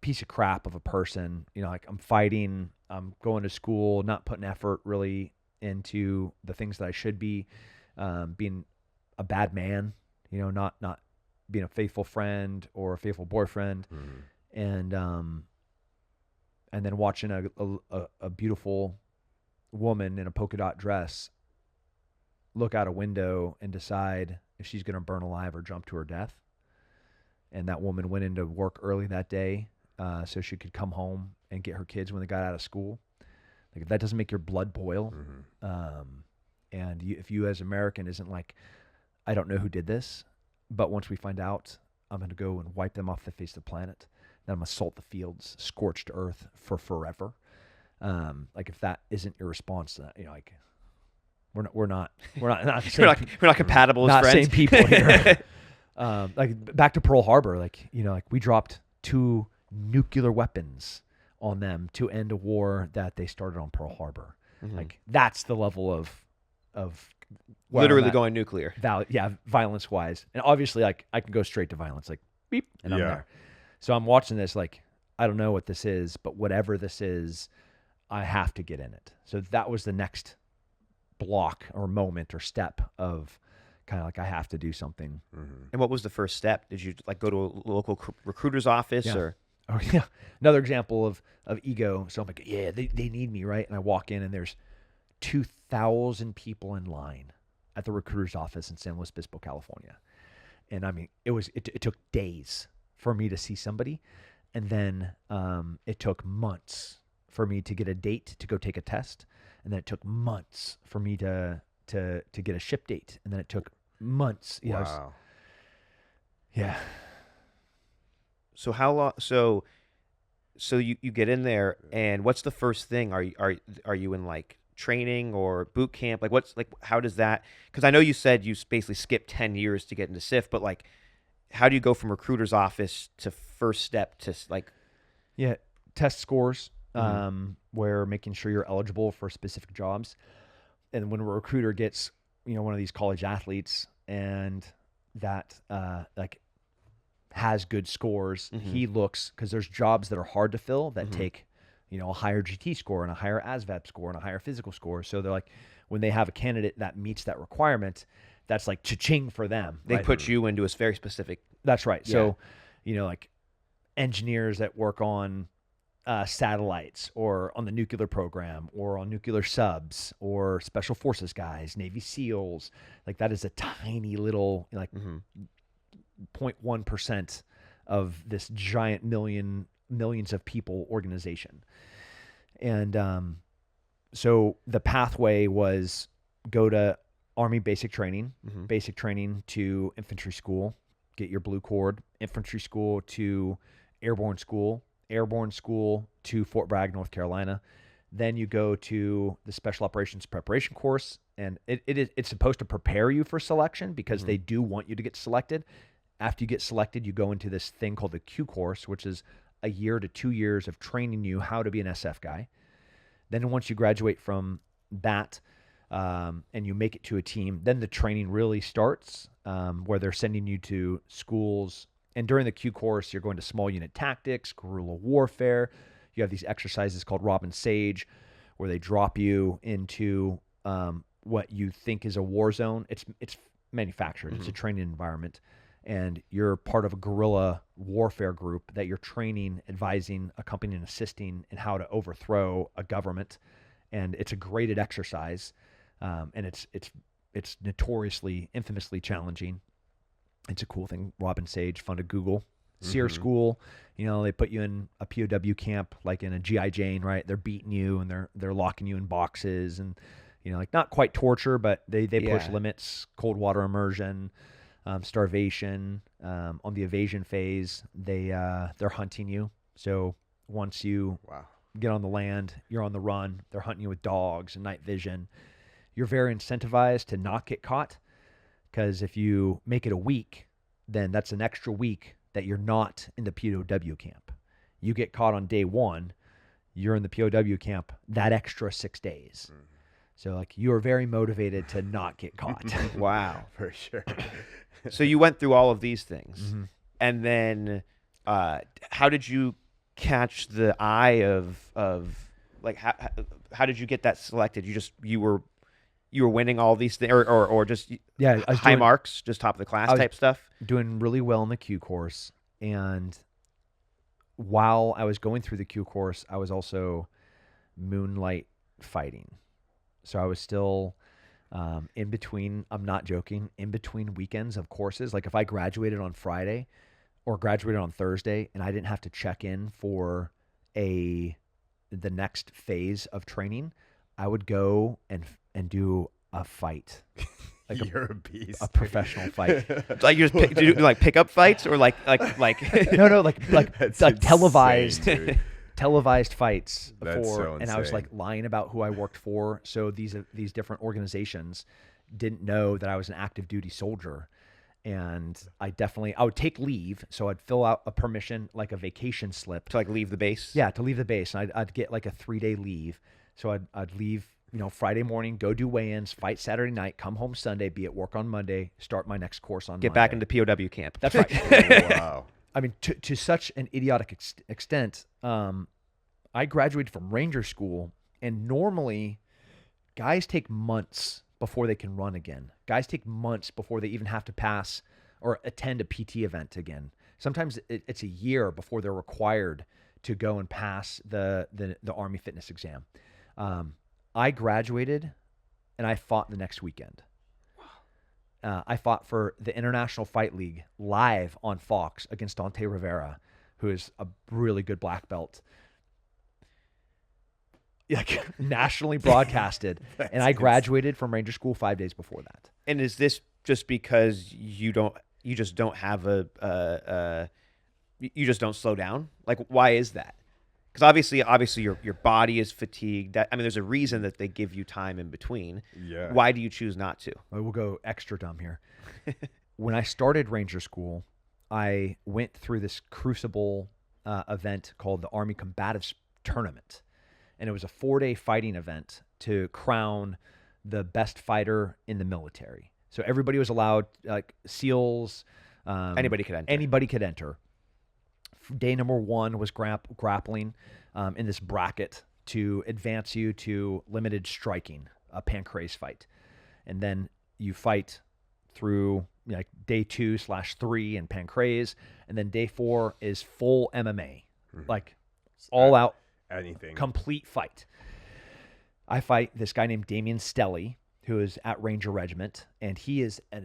piece of crap of a person, you know, like, I'm fighting I'm going to school, not putting effort really into the things that I should be, being a bad man, not being a faithful friend or a faithful boyfriend, and then watching a beautiful woman in a polka dot dress look out a window and decide if she's going to burn alive or jump to her death. And that woman went into work early that day so she could come home and get her kids when they got out of school. Like, if that doesn't make your blood boil, and if you as American isn't like, I don't know who did this, but once we find out, I'm going to go and wipe them off the face of the planet. Then I'm going to salt the fields, scorched earth for forever. Like, if that isn't your response to that, like, we're not the same, we're not compatible as not friends. same people here. Like, back to Pearl Harbor, like, like we dropped 2 nuclear weapons on them to end a war that they started on Pearl Harbor. Like, that's the level of where Literally I'm at, going nuclear. violence wise. And obviously, like, I can go straight to violence, like beep, and I'm there. So I'm watching this, like, I don't know what this is, but whatever this is, I have to get in it. So that was the next block or moment or step of kind of like, I have to do something. And what was the first step? Did you like go to a local recruiter's office or? Oh yeah. Another example of ego. So I'm like, yeah, they need me, right? And I walk in and there's 2,000 people in line at the recruiter's office in San Luis Obispo, California. And I mean, it took days for me to see somebody. And then it took months for me to get a date to go take a test. And then it took months for me to get a ship date. And then it took months. Wow. Yeah. So how long? So you get in there, and what's the first thing? Are you in like training or boot camp? Like, what's like, how does that? Because I know you said you basically skipped 10 years to get into SIF, but like, how do you go from recruiter's office to first step to like? Yeah, test scores. Where making sure you're eligible for specific jobs. And when a recruiter gets, one of these college athletes and that like has good scores, he looks, because there's jobs that are hard to fill that take, a higher GT score and a higher ASVAB score and a higher physical score. So they're like, when they have a candidate that meets that requirement, that's like cha-ching for them. They right? put you into a very specific. That's right. Yeah. So, like engineers that work on satellites or on the nuclear program or on nuclear subs or special forces guys, Navy SEALs, like that is a tiny little, like 0.1% of this giant millions of people organization. And so the pathway was go to Army basic training to infantry school, get your blue cord, infantry school to airborne school to Fort Bragg, North Carolina. Then you go to the Special Operations Preparation course, and it's supposed to prepare you for selection because they do want you to get selected. After you get selected, you go into this thing called the Q course, which is a year to 2 years of training you how to be an SF guy. Then once you graduate from that and you make it to a team, then the training really starts where they're sending you to schools. And during the Q course, you're going to small unit tactics, guerrilla warfare. You have these exercises called Robin Sage, where they drop you into what you think is a war zone. It's manufactured. It's a training environment. And you're part of a guerrilla warfare group that you're training, advising, accompanying, assisting in how to overthrow a government. And it's a graded exercise. And it's notoriously, infamously challenging. It's a cool thing. Robin Sage, fun to Google. SEER school, they put you in a POW camp, like in a GI Jane, right? They're beating you and they're locking you in boxes and, like not quite torture, but they push limits, cold water immersion, starvation. On the evasion phase, they're hunting you. So once you get on the land, you're on the run. They're hunting you with dogs and night vision. You're very incentivized to not get caught. Because if you make it a week, then that's an extra week that you're not in the POW camp. You get caught on day 1, you're in the POW camp that extra 6 days. So like you are very motivated to not get caught. Wow. For sure. So you went through all of these things. And then how did you catch the eye of Like how did you get that selected? You were winning all these things, or just Yeah, I was high doing- marks, just top of the class I was- type stuff. doing really well in the Q course, and while I was going through the Q course, I was also moonlight fighting. So I was still in between. I'm not joking. In between weekends of courses, like if I graduated on Friday or graduated on Thursday, and I didn't have to check in for the next phase of training, I would go and do a fight. Like You're a beast. a professional fight. Like you just do you do like pickup fights or like No, like That's televised insane, dude. televised fights That's for, so and I was like insane. lying about who I worked for. So these different organizations didn't know that I was an active duty soldier, and I would take leave. So I'd fill out a permission, like a vacation slip to like leave the base. Yeah, to leave the base, and I'd get like a 3-day leave. So I'd leave, Friday morning, go do weigh-ins, fight Saturday night, come home Sunday, be at work on Monday, start my next course on Get Monday. back into POW camp. That's right. Oh, wow. I mean, to such an idiotic extent, I graduated from Ranger School, and normally guys take months before they can run again. Guys take months before they even have to pass or attend a PT event again. Sometimes it's a year before they're required to go and pass the Army fitness exam. I graduated, and I fought the next weekend. I fought for the International Fight League live on Fox against Dante Rivera, who is a really good black belt. Like nationally broadcasted. And I graduated from Ranger School 5 days before that. And is this just because you just don't have you just don't slow down? Like, why is that? Because obviously your body is fatigued. There's a reason that they give you time in between. Yeah. Why do you choose not to? We'll go extra dumb here. When I started Ranger School, I went through this crucible event called the Army Combatives Tournament. And it was a 4-day fighting event to crown the best fighter in the military. So everybody was allowed, like SEALs. Anybody could enter. Anybody could enter. Day number 1 was grappling in this bracket to advance you to limited striking, a pancrase fight. And then you fight through like day 2/3 in pancrase. And then day 4 is full MMA, like all out. Anything. Complete fight. I fight this guy named Damian Stelly, who is at Ranger Regiment, and he is a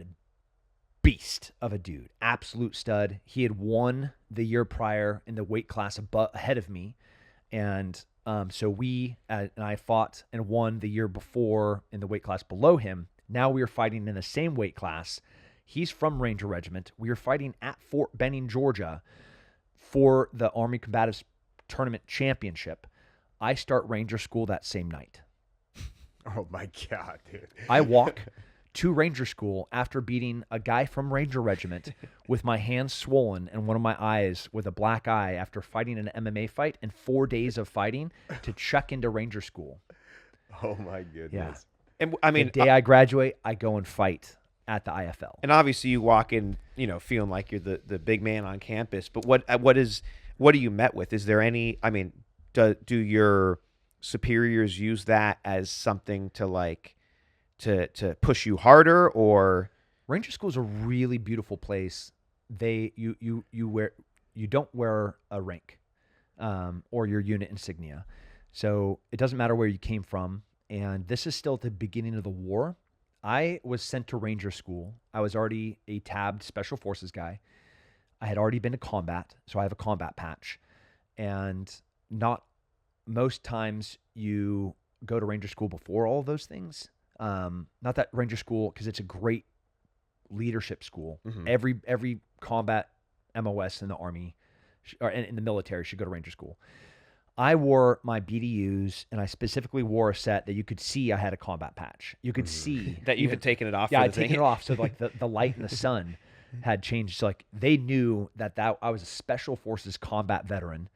beast of a dude, absolute stud. He had won the year prior in the weight class ahead of me, and so I fought and won the year before in the weight class below him. Now we are fighting in the same weight class. He's from Ranger Regiment. We are fighting at Fort Benning, Georgia, for the Army Combatives Tournament Championship. I start Ranger School that same night. Oh my God, dude. I walk to Ranger School after beating a guy from Ranger Regiment with my hands swollen and one of my eyes with a black eye after fighting an MMA fight and 4 days of fighting to check into Ranger School. Oh my goodness. And The day I graduate, I go and fight at the IFL. and obviously you walk in, feeling like you're the big man on campus. But what are you met with? Is there any? Do your superiors use that as something to like to push you harder, or? Ranger School is a really beautiful place. You don't wear a rank or your unit insignia, so it doesn't matter where you came from. And this is still at the beginning of the war. I was sent to Ranger School. I was already a tabbed Special Forces guy. I had already been to combat, so I have a combat patch. And not most times you go to Ranger School before all of those things. Not that Ranger School, because it's a great leadership school. Mhm. Every combat MOS in the Army or in the military should go to Ranger School. I wore my BDUs, and I specifically wore a set that you could see I had a combat patch. You could see That you had taken it off. Yeah, for I'd the thing? taken it off, so like the light and the sun had changed. So like they knew that I was a Special Forces combat veteran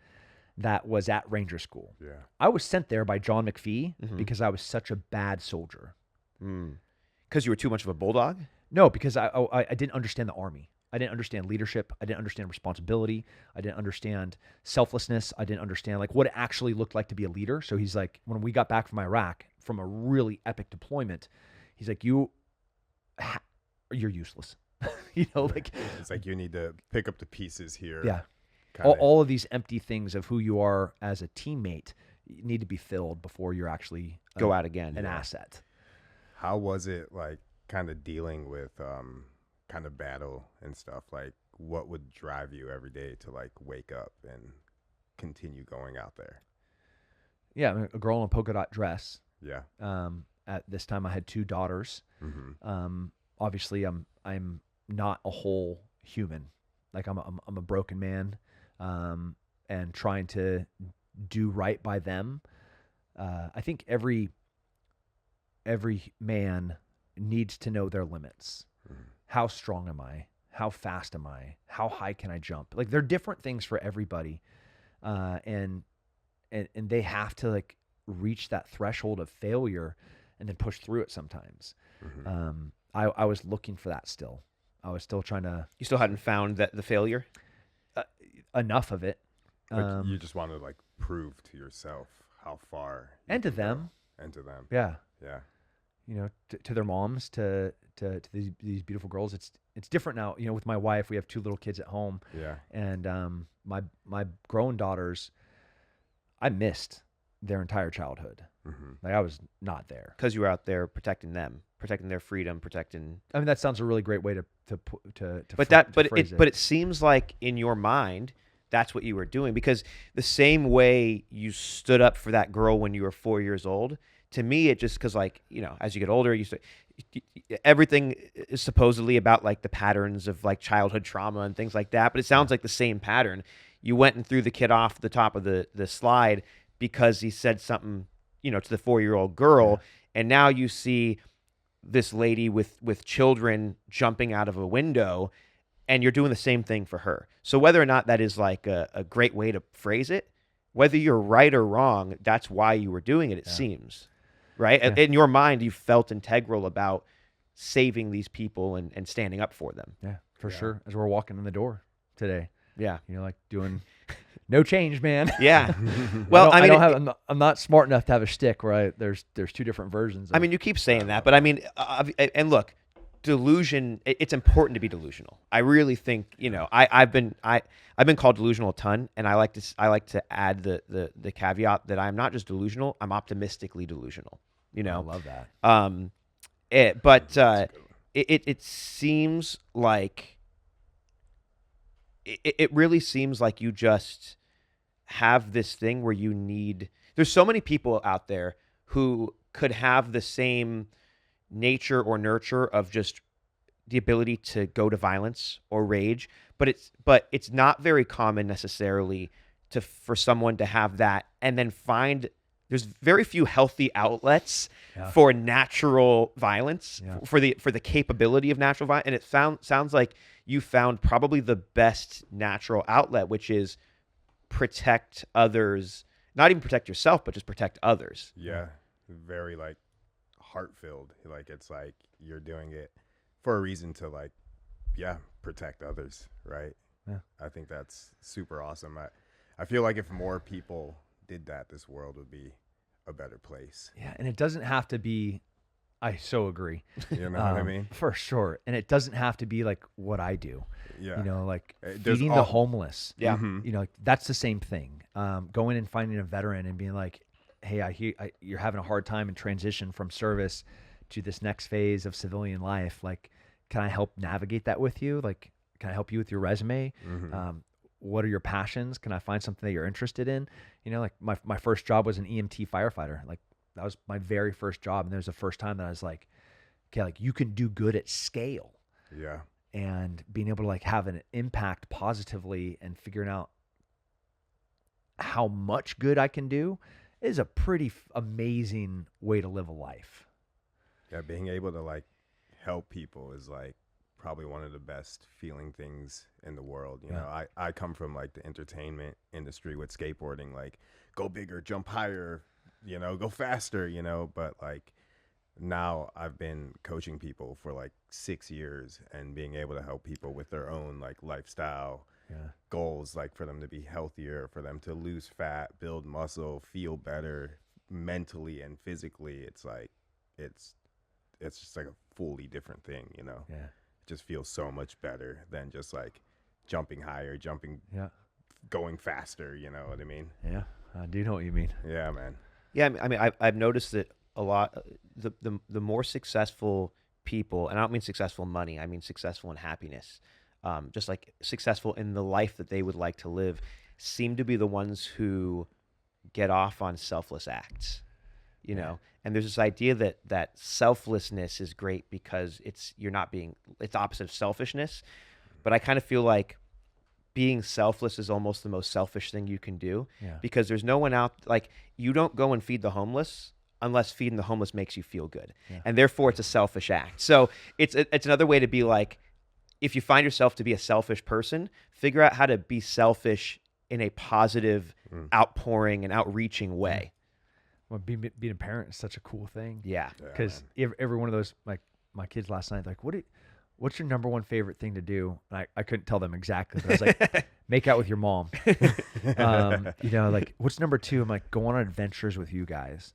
that was at Ranger School. Yeah. I was sent there by John McPhee Mhm. because I was such a bad soldier. Because you were too much of a bulldog. No, because I didn't understand the Army. I didn't understand leadership. I didn't understand responsibility. I didn't understand selflessness. I didn't understand like what it actually looked like to be a leader. So he's like, when we got back from Iraq from a really epic deployment, he's like, you're useless. Like it's like you need to pick up the pieces here. Yeah. Kinda. All of these empty things of who you are as a teammate need to be filled before you're actually Go out again. an asset. How was it like kind of dealing with kind of battle and stuff? Like what would drive you every day to like wake up and continue going out there? Yeah, I mean, a girl in a polka dot dress. Yeah. At this time, I had 2 daughters. Mm-hmm. Obviously, I'm not a whole human. Like I'm a broken man, and trying to do right by them. I think every man needs to know their limits. Mm-hmm. How strong am I? How fast am I? How high can I jump? Like they're different things for everybody, and they have to like reach that threshold of failure and then push through it sometimes. Mm-hmm. I was looking for that still. I was still trying to You still hadn't found the failure? enough of it. Like you just want to like prove to yourself how far you And to can go. them. And to them. Yeah. Yeah. To their moms, to these beautiful girls. It's different now. With my wife, we have 2 little kids at home. Yeah. And my grown daughters, I missed their entire childhood. Mm-hmm. Like I was not there. Because you were out there protecting them, protecting their freedom, protecting. I mean, that sounds a really great way to But phrase it seems like in your mind that's what you were doing, because the same way you stood up for that girl when you were 4 years old, to me it just, because like as you get older everything is supposedly about like the patterns of like childhood trauma and things like that, but it sounds like the same pattern. You went and threw the kid off the top of the slide because he said something to the 4-year-old girl, and now you see this lady with children jumping out of a window, and you're doing the same thing for her. So whether or not that is like a great way to phrase it, whether you're right or wrong, that's why you were doing it, it seems. Right? Yeah. In your mind, you felt integral about saving these people and standing up for them. Yeah, for sure. As we're walking in the door today, Yeah. like doing no change, man. Yeah. Well, I mean, I'm not smart enough to have a shtick where there's 2 different versions. I mean, you keep saying that, but I mean, and look, delusion. It's important to be delusional. I really think I've been called delusional a ton, and I like to add the caveat that I'm not just delusional. I'm optimistically delusional. I love that. It seems like it really seems like you just have this thing where you need. There's so many people out there who could have the same nature or nurture of just the ability to go to violence or rage, but it's not very common necessarily for someone to have that and then find. There's very few healthy outlets for natural violence, for the capability of natural violence, and it sounds like you found probably the best natural outlet, which is protect others, not even protect yourself, but just protect others. Yeah, very like heart-filled. Like it's like you're doing it for a reason to like, protect others, right? Yeah, I think that's super awesome. I feel like if more people did that, this world would be a better place. Yeah, and it doesn't have to be. I so agree. You know what I mean? For sure, and it doesn't have to be like what I do. Yeah, like There's feeding the homeless. Yeah, like that's the same thing. Going and finding a veteran and being like, hey, I hear you're having a hard time in transition from service to this next phase of civilian life. Like, can I help navigate that with you? Like, can I help you with your resume? Mm-hmm. What are your passions? Can I find something that you're interested in? Like my first job was an EMT firefighter. Like that was my very first job. And there was the first time that I was like, okay, like you can do good at scale. Yeah. And being able to like have an impact positively and figuring out how much good I can do is a pretty amazing way to live a life. Yeah. Being able to like help people is like probably one of the best feeling things in the world. You know, I come from like the entertainment industry with skateboarding, like go bigger, jump higher, go faster, but like now I've been coaching people for like 6 years and being able to help people with their own like lifestyle goals, like for them to be healthier, for them to lose fat, build muscle, feel better mentally and physically. It's like it's just like a fully different thing, you know. Yeah. It just feels so much better than just like jumping higher, Yeah. going faster, you know what I mean? Yeah. I do know what you mean. Yeah, man. Yeah, I mean, I've noticed that a lot. The more successful people, and I don't mean successful in money, I mean successful in happiness, just like successful in the life that they would like to live, seem to be the ones who get off on selfless acts. You know, and there's this idea that selflessness is great because it's opposite of selfishness, but I kind of feel like being selfless is almost the most selfish thing you can do because there's no one out, like you don't go and feed the homeless unless feeding the homeless makes you feel good. And therefore it's a selfish act. So it's another way to be like, if you find yourself to be a selfish person, figure out how to be selfish in a positive, outpouring and outreaching way. Well, being a parent is such a cool thing. Yeah. Because every one of those, like my kids last night, like, what's your number one favorite thing to do? And I couldn't tell them exactly, but I was like, make out with your mom. You know, like, what's number two? I'm like, go on adventures with you guys.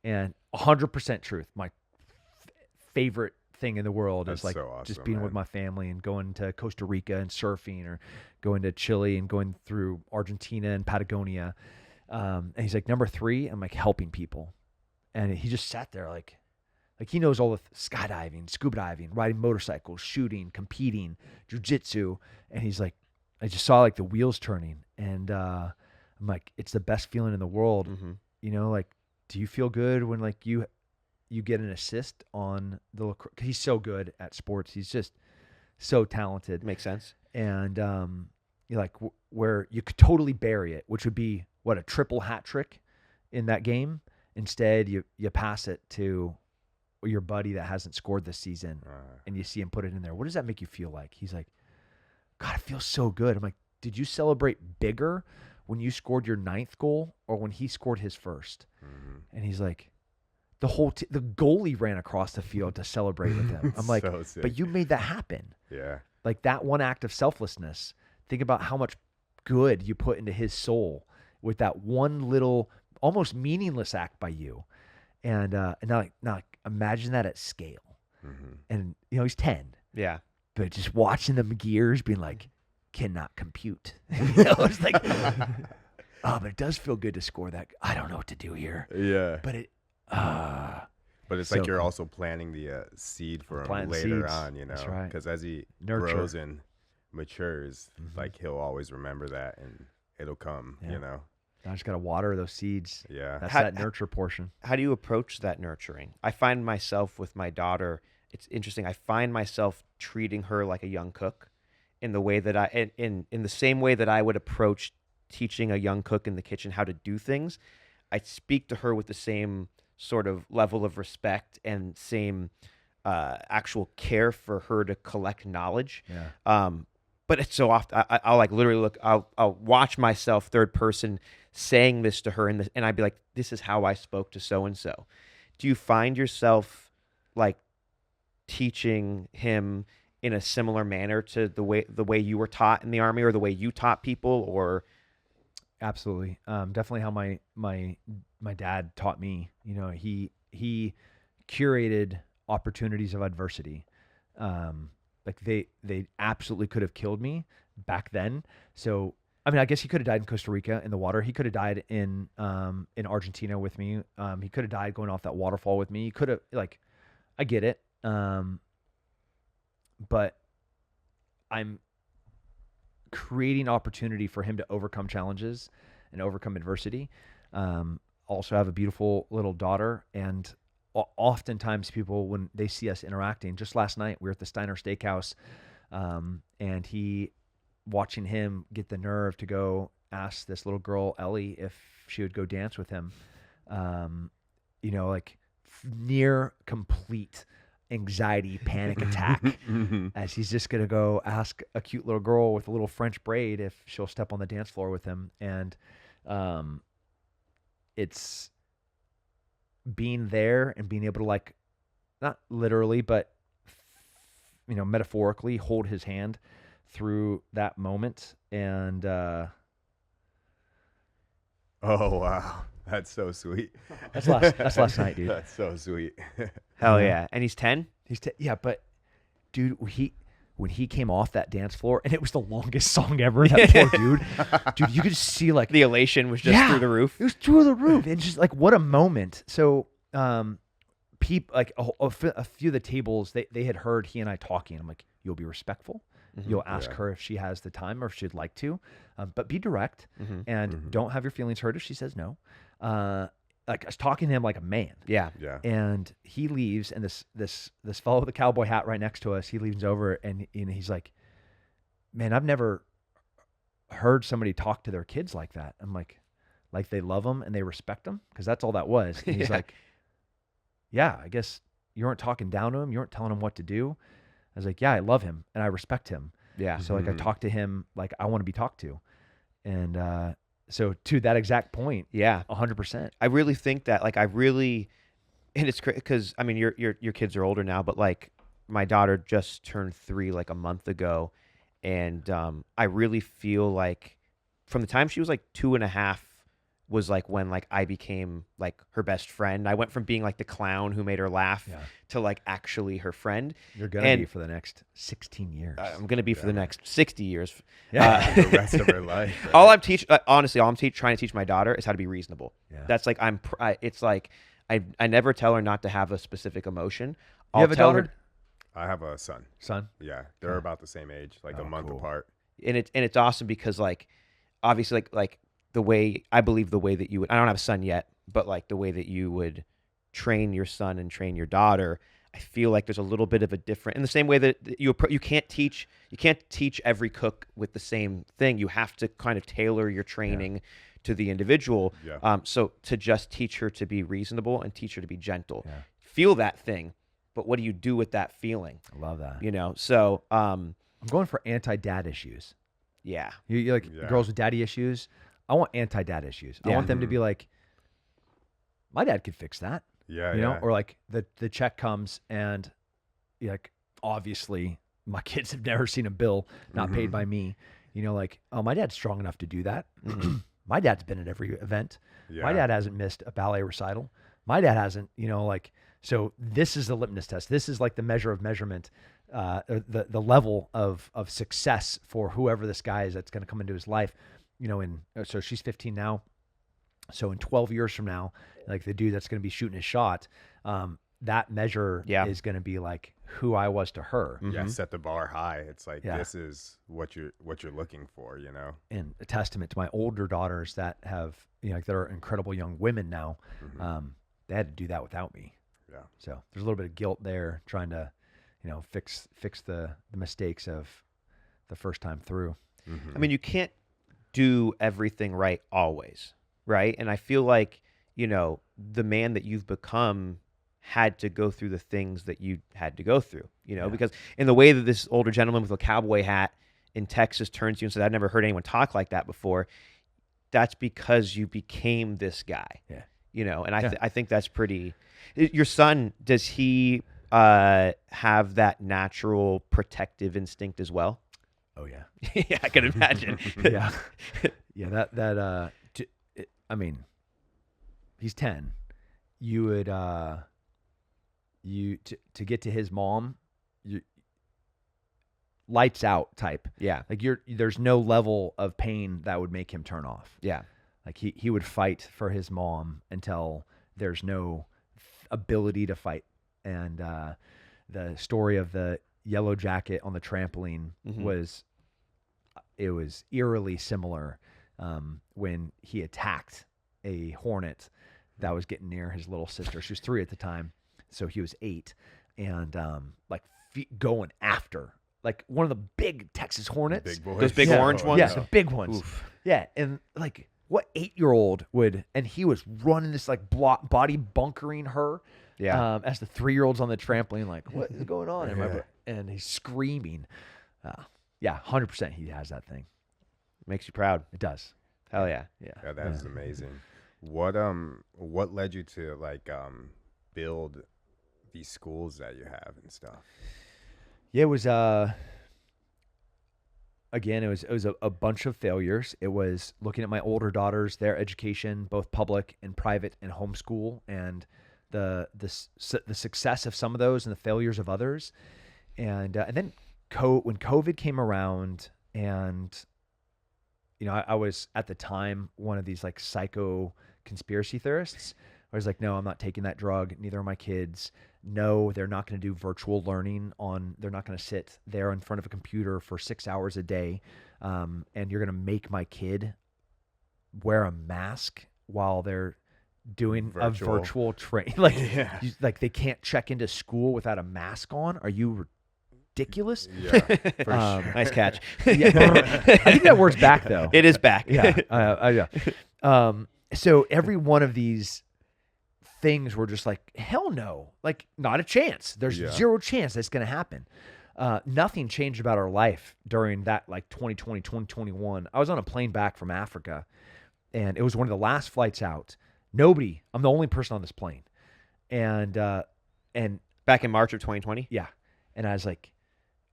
And 100% truth. My favorite thing in the world is like so awesome, just being man. with my family and going to Costa Rica and surfing, or going to Chile and going through Argentina and Patagonia. And he's like, number three, I'm like, helping people. And he just sat there like he knows all the skydiving, scuba diving, riding motorcycles, shooting, competing, jujitsu. And he's like, I just saw like the wheels turning. And I'm like, it's the best feeling in the world. You know, like, do you feel good when like you get an assist on the lacrosse? 'Cause he's so good at sports. He's just so talented. Makes sense. And you're like, where you could totally bury it, which would be a triple hat trick in that game. Instead, you pass it to your buddy that hasn't scored this season, and you see him put it in there. What does that make you feel like? He's like, God, it feels so good. I'm like, did you celebrate bigger when you scored your 9th goal or when he scored his first? And he's like, the goalie ran across the field to celebrate with him. I'm like, So sick. but you made that happen. Yeah. Like that one act of selflessness. Think about how much good you put into his soul with that one little, almost meaningless act by you. And now imagine that at scale. And you know, he's 10. Yeah. But just watching them gears being like, cannot compute. You know, it's like, oh, but it does feel good to score that. I don't know what to do here. Yeah. But it, But it's so like you're cool. also planting the seed for him Planting later seeds. on, you know? That's right. Because as he Nurture. grows and matures, like he'll always remember that and it'll come, you know? I just got to water those seeds. Yeah. That's How- that nurture portion. How do you approach that nurturing? I find myself with my daughter, it's interesting. I find myself treating her like a young cook in the way that in the same way that I would approach teaching a young cook in the kitchen how to do things. I speak to her with the same sort of level of respect and same actual care for her to collect knowledge. Yeah. But it's so often I'll like literally look. I'll watch myself third person saying this to her, and I'd be like, "This is how I spoke to so and so." Do you find yourself like teaching him in a similar manner to the way you were taught in the Army, or the way you taught people, or? Absolutely. Definitely how my dad taught me. You know, he curated opportunities of adversity. Like they absolutely could have killed me back then. So I mean, I guess he could have died in Costa Rica in the water. He could have died in Argentina with me. He could have died going off that waterfall with me. He could have, like, I get it. But I'm creating opportunity for him to overcome challenges and overcome adversity. Also have a beautiful little daughter, and oftentimes people, when they see us interacting, just last night we were at the Steiner Steakhouse, and watching him get the nerve to go ask this little girl Ellie if she would go dance with him, you know, like near complete anxiety panic attack, as he's just gonna go ask a cute little girl with a little French braid if she'll step on the dance floor with him. And it's being there and being able to like not literally, but metaphorically hold his hand through that moment. And Oh wow, that's so sweet. that's last night, dude. That's so sweet. Hell yeah. And he's 10? Yeah, but dude, when he came off that dance floor, and it was the longest song ever, that poor dude, you could just see like The elation was just through the roof. It was through the roof, and just like what a moment. So, like a few of the tables, they had heard he and I talking. I'm like, you'll be respectful. You'll ask her if she has the time or if she'd like to, but be direct and don't have your feelings hurt if she says no. Like I was talking to him like a man. Yeah. Yeah. And he leaves, and this fellow with the cowboy hat right next to us, he leans over and he's like, man, I've never heard somebody talk to their kids like that. I'm like they love them and they respect them, because that's all that was. And he's like, yeah, I guess you weren't talking down to him. You weren't telling him what to do. I was like, yeah, I love him and I respect him. Yeah. So like I talked to him like I want to be talked to. And so to that exact point, Yeah. 100%. I really think that, like, and it's crazy because, I mean, your kids are older now, but like my daughter just turned 3 like a month ago. And I really feel like from the time she was like 2.5 was like when like I became like her best friend. I went from being like the clown who made her laugh to like actually her friend. You're going to be for the next 16 years. I'm going to be for the next 60 years. The rest of her life. Right? All I'm honestly, all I'm trying to teach my daughter is how to be reasonable. Yeah. That's like, it's like, I never tell her not to have a specific emotion. You have a daughter? I have a son. Son? Yeah, they're about the same age, like a month apart. And it's awesome because like, obviously like the way, I believe the way that you would, I don't have a son yet, but like the way that you would train your son and train your daughter, I feel like there's a little bit of a different, in the same way that you can't teach every cook with the same thing. You have to kind of tailor your training to the individual. Yeah. So to just teach her to be reasonable and teach her to be gentle, feel that thing, but what do you do with that feeling? I love that. So I'm going for anti-dad issues. yeah. You like girls with daddy issues. I want anti-dad issues. I want them to be like, my dad could fix that. Yeah, you know, or like the check comes and like obviously my kids have never seen a bill not paid by me. Like, oh, my dad's strong enough to do that. My dad's been at every event. Yeah. My dad hasn't missed a ballet recital. My dad hasn't. Like, so this is the litmus test. This is like the measure of measurement, the level of success for whoever this guy is that's going to come into his life. So she's 15 now. So in 12 years from now, like the dude that's going to be shooting his shot, that measure is going to be like who I was to her. Yeah, set the bar high. It's like this is what you're looking for, And a testament to my older daughters that have, like they're incredible young women now. They had to do that without me. Yeah. So there's a little bit of guilt there, trying to, fix the mistakes of the first time through. I mean, you can't do everything right always, right? And I feel like, the man that you've become had to go through the things that you had to go through, because in the way that this older gentleman with a cowboy hat in Texas turns to you and says, I've never heard anyone talk like that before, that's because you became this guy. Yeah. And I think that's pretty. Your son, does he have that natural protective instinct as well? Oh yeah. Yeah, I can imagine. Yeah. I mean, he's 10. You would, to get to his mom, you lights out type. Yeah. Like there's no level of pain that would make him turn off. Yeah. Like he would fight for his mom until there's no ability to fight. And the story of the yellow jacket on the trampoline was eerily similar when he attacked a hornet that was getting near his little sister. She was 3 at the time, so he was 8, and going after like one of the big Texas hornets, Big boys. Those big orange ones? Yeah, the big ones. Oof. Yeah, and like what 8-year-old would? And he was running this like body bunkering her. Yeah. As the 3-year-old's on the trampoline, like, what is going on? And he's screaming. Yeah, 100% he has that thing. Makes you proud. It does. Hell yeah. Yeah, that is amazing. What led you to like build these schools that you have and stuff? Yeah, it was again, it was a bunch of failures. It was looking at my older daughters, their education, both public and private and homeschool, and the success of some of those and the failures of others. And then when COVID came around, and I was at the time one of these like psycho conspiracy theorists. I was like, no, I'm not taking that drug. Neither are my kids. No, they're not going to do virtual learning they're not going to sit there in front of a computer for 6 hours a day. And you're going to make my kid wear a mask while they're doing a virtual train. Like, like they can't check into school without a mask on. Are you ridiculous? Yeah, for sure. Nice catch. Yeah. I think that word's back though. It is back. Yeah. Yeah. So every one of these things were just like, hell no, like not a chance. There's zero chance that's going to happen. Nothing changed about our life during that like 2020, 2021. I was on a plane back from Africa, and it was one of the last flights out. I'm the only person on this plane. And Back in March of 2020? Yeah. And I was like,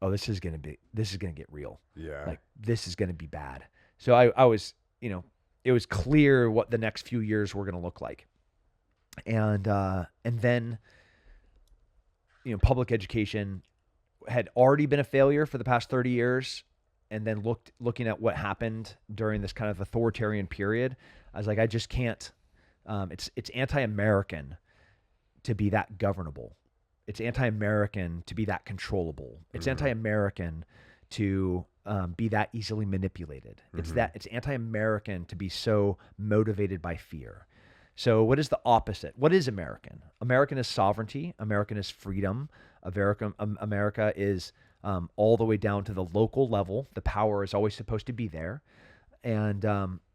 oh, this is going to get real. Yeah. Like this is going to be bad. So I was, it was clear what the next few years were going to look like. And then, public education had already been a failure for the past 30 years. And then looking at what happened during this kind of authoritarian period, I was like, I just can't, it's anti-American to be that governable. It's anti-American to be that controllable. It's anti-American to be that easily manipulated. It's anti-American to be so motivated by fear. So what is the opposite? What is American? American is sovereignty. American is freedom. America is all the way down to the local level. The power is always supposed to be there. And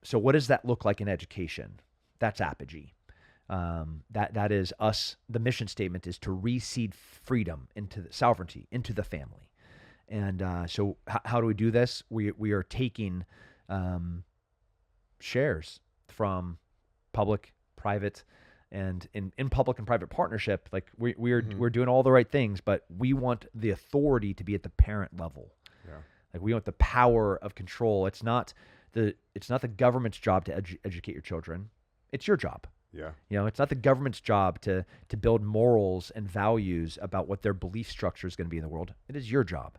so what does that look like in education? That's Apogee. That is us. The mission statement is to reseed freedom into the sovereignty, into the family. And so how do we do this? We are taking shares from public, private, and in public and private partnership. Like we're doing all the right things, but we want the authority to be at the parent level. Yeah. Like we want the power of control. It's not the government's job to educate your children. It's your job. Yeah. It's not the government's job to build morals and values about what their belief structure is going to be in the world. It is your job.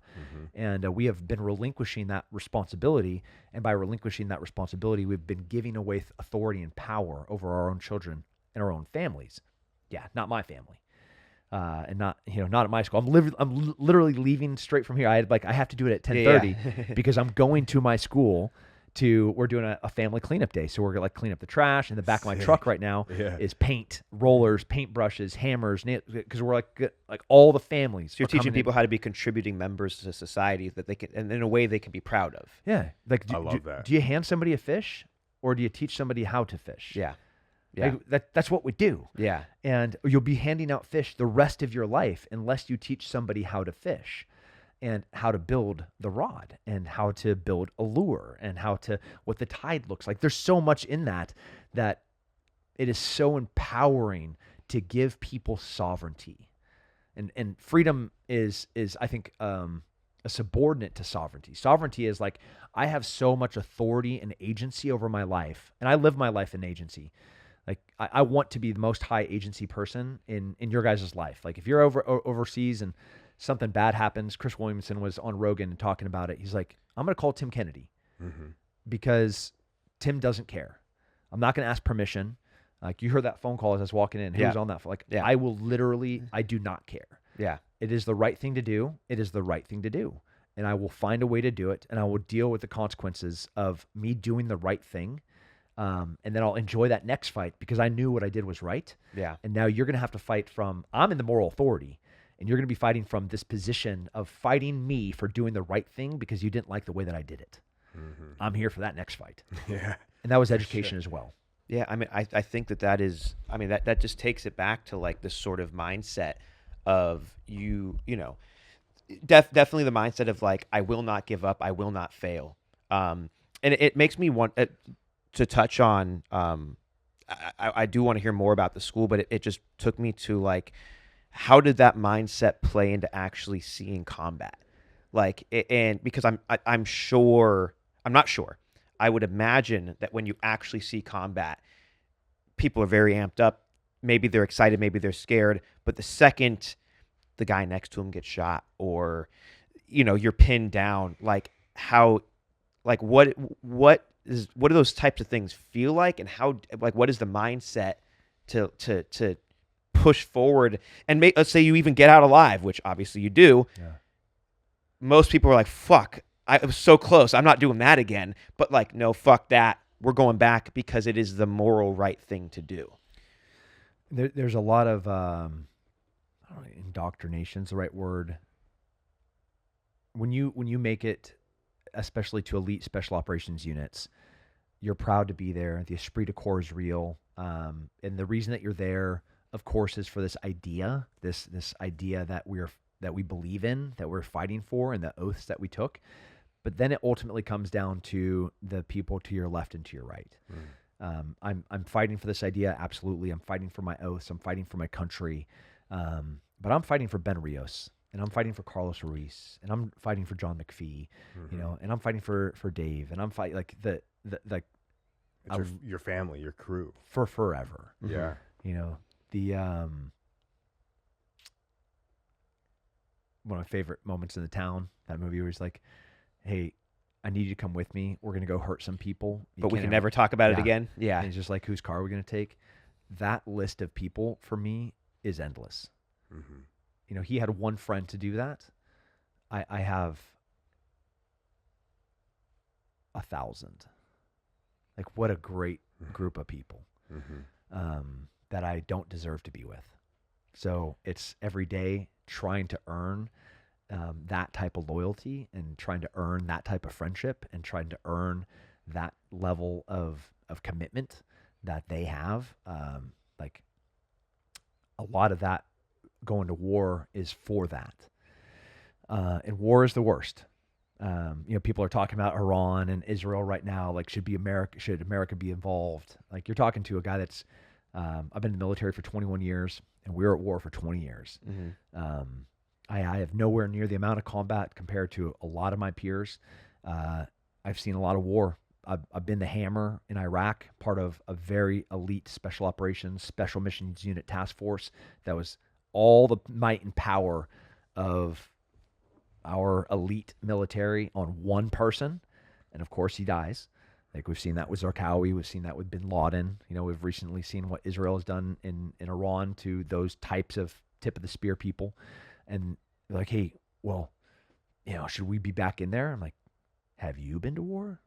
And we have been relinquishing that responsibility. And by relinquishing that responsibility, we've been giving away authority and power over our own children and our own families. Yeah, not my family. And not at my school. I'm literally leaving straight from here. I have to do it at 10:30 because I'm going to my school. We're doing a family cleanup day. So we're going to clean up the trash. In the back of my truck right now is paint, rollers, paint brushes, hammers, because we're like all the families. So you're teaching people how to be contributing members to society that they can, and in a way they can be proud of. Yeah. I love that. Do you hand somebody a fish, or do you teach somebody how to fish? Yeah. Yeah. That's what we do. Yeah. And you'll be handing out fish the rest of your life unless you teach somebody how to fish. And how to build the rod, and how to build a lure, and what the tide looks like. There's so much in that it is so empowering to give people sovereignty, and freedom is I think a subordinate to sovereignty. Sovereignty is like, I have so much authority and agency over my life, and I live my life in agency. Like I want to be the most high agency person in your guys' life. Like if you're overseas and something bad happens. Chris Williamson was on Rogan talking about it. He's like, I'm going to call Tim Kennedy because Tim doesn't care. I'm not going to ask permission. Like you heard that phone call as I was walking in. Who was on that phone? I will literally, I do not care. Yeah. It is the right thing to do. It is the right thing to do. And I will find a way to do it. And I will deal with the consequences of me doing the right thing. And then I'll enjoy that next fight because I knew what I did was right. Yeah. And now you're going to have to fight I'm in the moral authority. And you're going to be fighting from this position of fighting me for doing the right thing because you didn't like the way that I did it. I'm here for that next fight. Yeah. And that was education as well. Yeah. I mean, I think that is, I mean, that just takes it back to like this sort of mindset of definitely the mindset of like, I will not give up. I will not fail. And it makes me want to touch on, I do want to hear more about the school, but it just took me to like, how did that mindset play into actually seeing combat? Like, and because I'm not sure. I would imagine that when you actually see combat, people are very amped up. Maybe they're excited, maybe they're scared. But the second the guy next to him gets shot, or you're pinned down, like what do those types of things feel like, and how, like, what is the mindset to push forward and let's say you even get out alive, which obviously you do. Yeah. Most people are like, fuck, I was so close, I'm not doing that again. But like, no, fuck that, we're going back because it is the moral right thing to do. There's a lot of I don't know, indoctrination's the right word. When you make it, especially to elite special operations units, you're proud to be there. The esprit de corps is real, and the reason that you're there, of course, is for this idea, this idea that we believe in, that we're fighting for, and the oaths that we took. But then it ultimately comes down to the people to your left and to your right. I'm fighting for this idea, absolutely. I'm fighting for my oaths. I'm fighting for my country. But I'm fighting for Ben Rios, and I'm fighting for Carlos Ruiz, and I'm fighting for John McPhee, and I'm fighting for Dave, and I'm fighting like your family, your crew, for forever. Yeah. The one of my favorite moments in The Town, that movie, where he's like, hey, I need you to come with me. We're going to go hurt some people. But we can never talk about it Yeah. again. Yeah. And he's just like, whose car are we going to take? That list of people for me is endless. He had one friend to do that. I have 1,000. Like, what a great group of people that I don't deserve to be with. So it's every day trying to earn that type of loyalty, and trying to earn that type of friendship, and trying to earn that level of commitment that they have. Like, a lot of that going to war is for that. And war is the worst. People are talking about Iran and Israel right now. Like, should America be involved? Like, you're talking to a guy that's, I've been in the military for 21 years, and we were at war for 20 years. I have nowhere near the amount of combat compared to a lot of my peers. I've seen a lot of war. I've been the hammer in Iraq, part of a very elite special operations, special missions unit task force that was all the might and power of our elite military on one person. And of course he dies. Like, we've seen that with Zarqawi. We've seen that with bin Laden. We've recently seen what Israel has done in Iran to those types of tip of the spear people. And they're like, hey, well, should we be back in there? I'm like, have you been to war?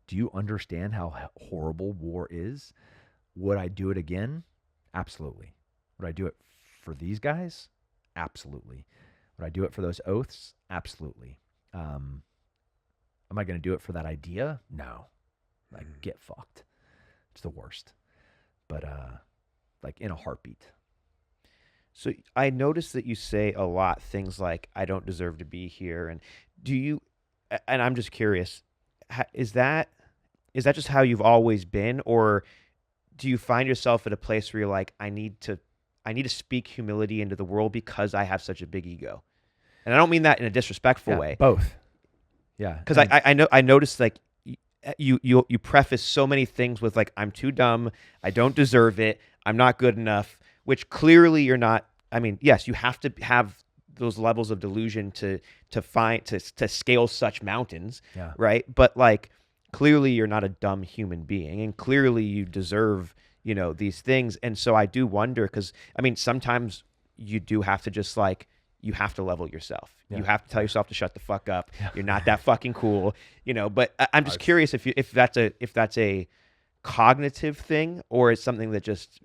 Do you understand how horrible war is? Would I do it again? Absolutely. Would I do it for these guys? Absolutely. Would I do it for those oaths? Absolutely. Am I going to do it for that idea? No. Like, get fucked. It's the worst. But like, in a heartbeat. So I noticed that you say a lot things like, I don't deserve to be here. And and I'm just curious, is that just how you've always been? Or do you find yourself at a place where you're like, I need to speak humility into the world because I have such a big ego? And I don't mean that in a disrespectful way. Both. Yeah. Because I noticed, like, you preface so many things with, like, I'm too dumb, I don't deserve it, I'm not good enough, which clearly you're not. I mean, yes, you have to have those levels of delusion to scale such mountains, right? But, like, clearly you're not a dumb human being, and clearly you deserve, these things. And so I do wonder, because, I mean, sometimes you do have to just, like, you have to level yourself. Yeah. You have to tell yourself to shut the fuck up. Yeah. You're not that fucking cool, But I'm just curious if that's a cognitive thing, or it's something that just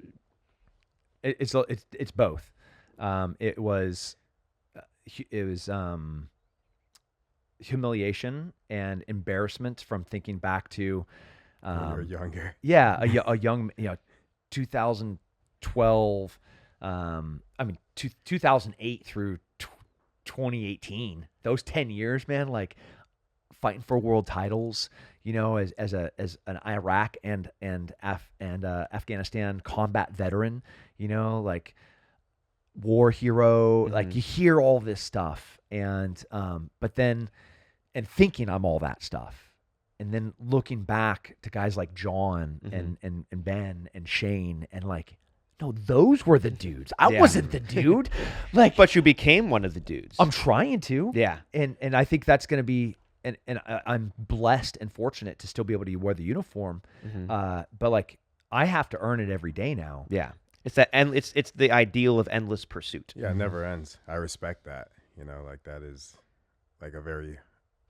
it's both. It was humiliation and embarrassment from thinking back to when you were younger. Yeah, a young 2012. 2008 through 2018. Those 10 years, man, like, fighting for world titles, as an Iraq and Afghanistan combat veteran, like, war hero. Mhm. Like you hear all this stuff, and but then thinking I'm all that stuff, and then looking back to guys like John Mhm. and Ben and Shane, and like, no, those were the dudes. I Yeah. wasn't the dude. Like, But you became one of the dudes. I'm trying to. Yeah. And I think that's going to be, and I'm blessed and fortunate to still be able to wear the uniform. Mhm. But like, I have to earn it every day now. Yeah. It's that it's the ideal of endless pursuit. Yeah, it never ends. I respect that. You know, like that is like a very,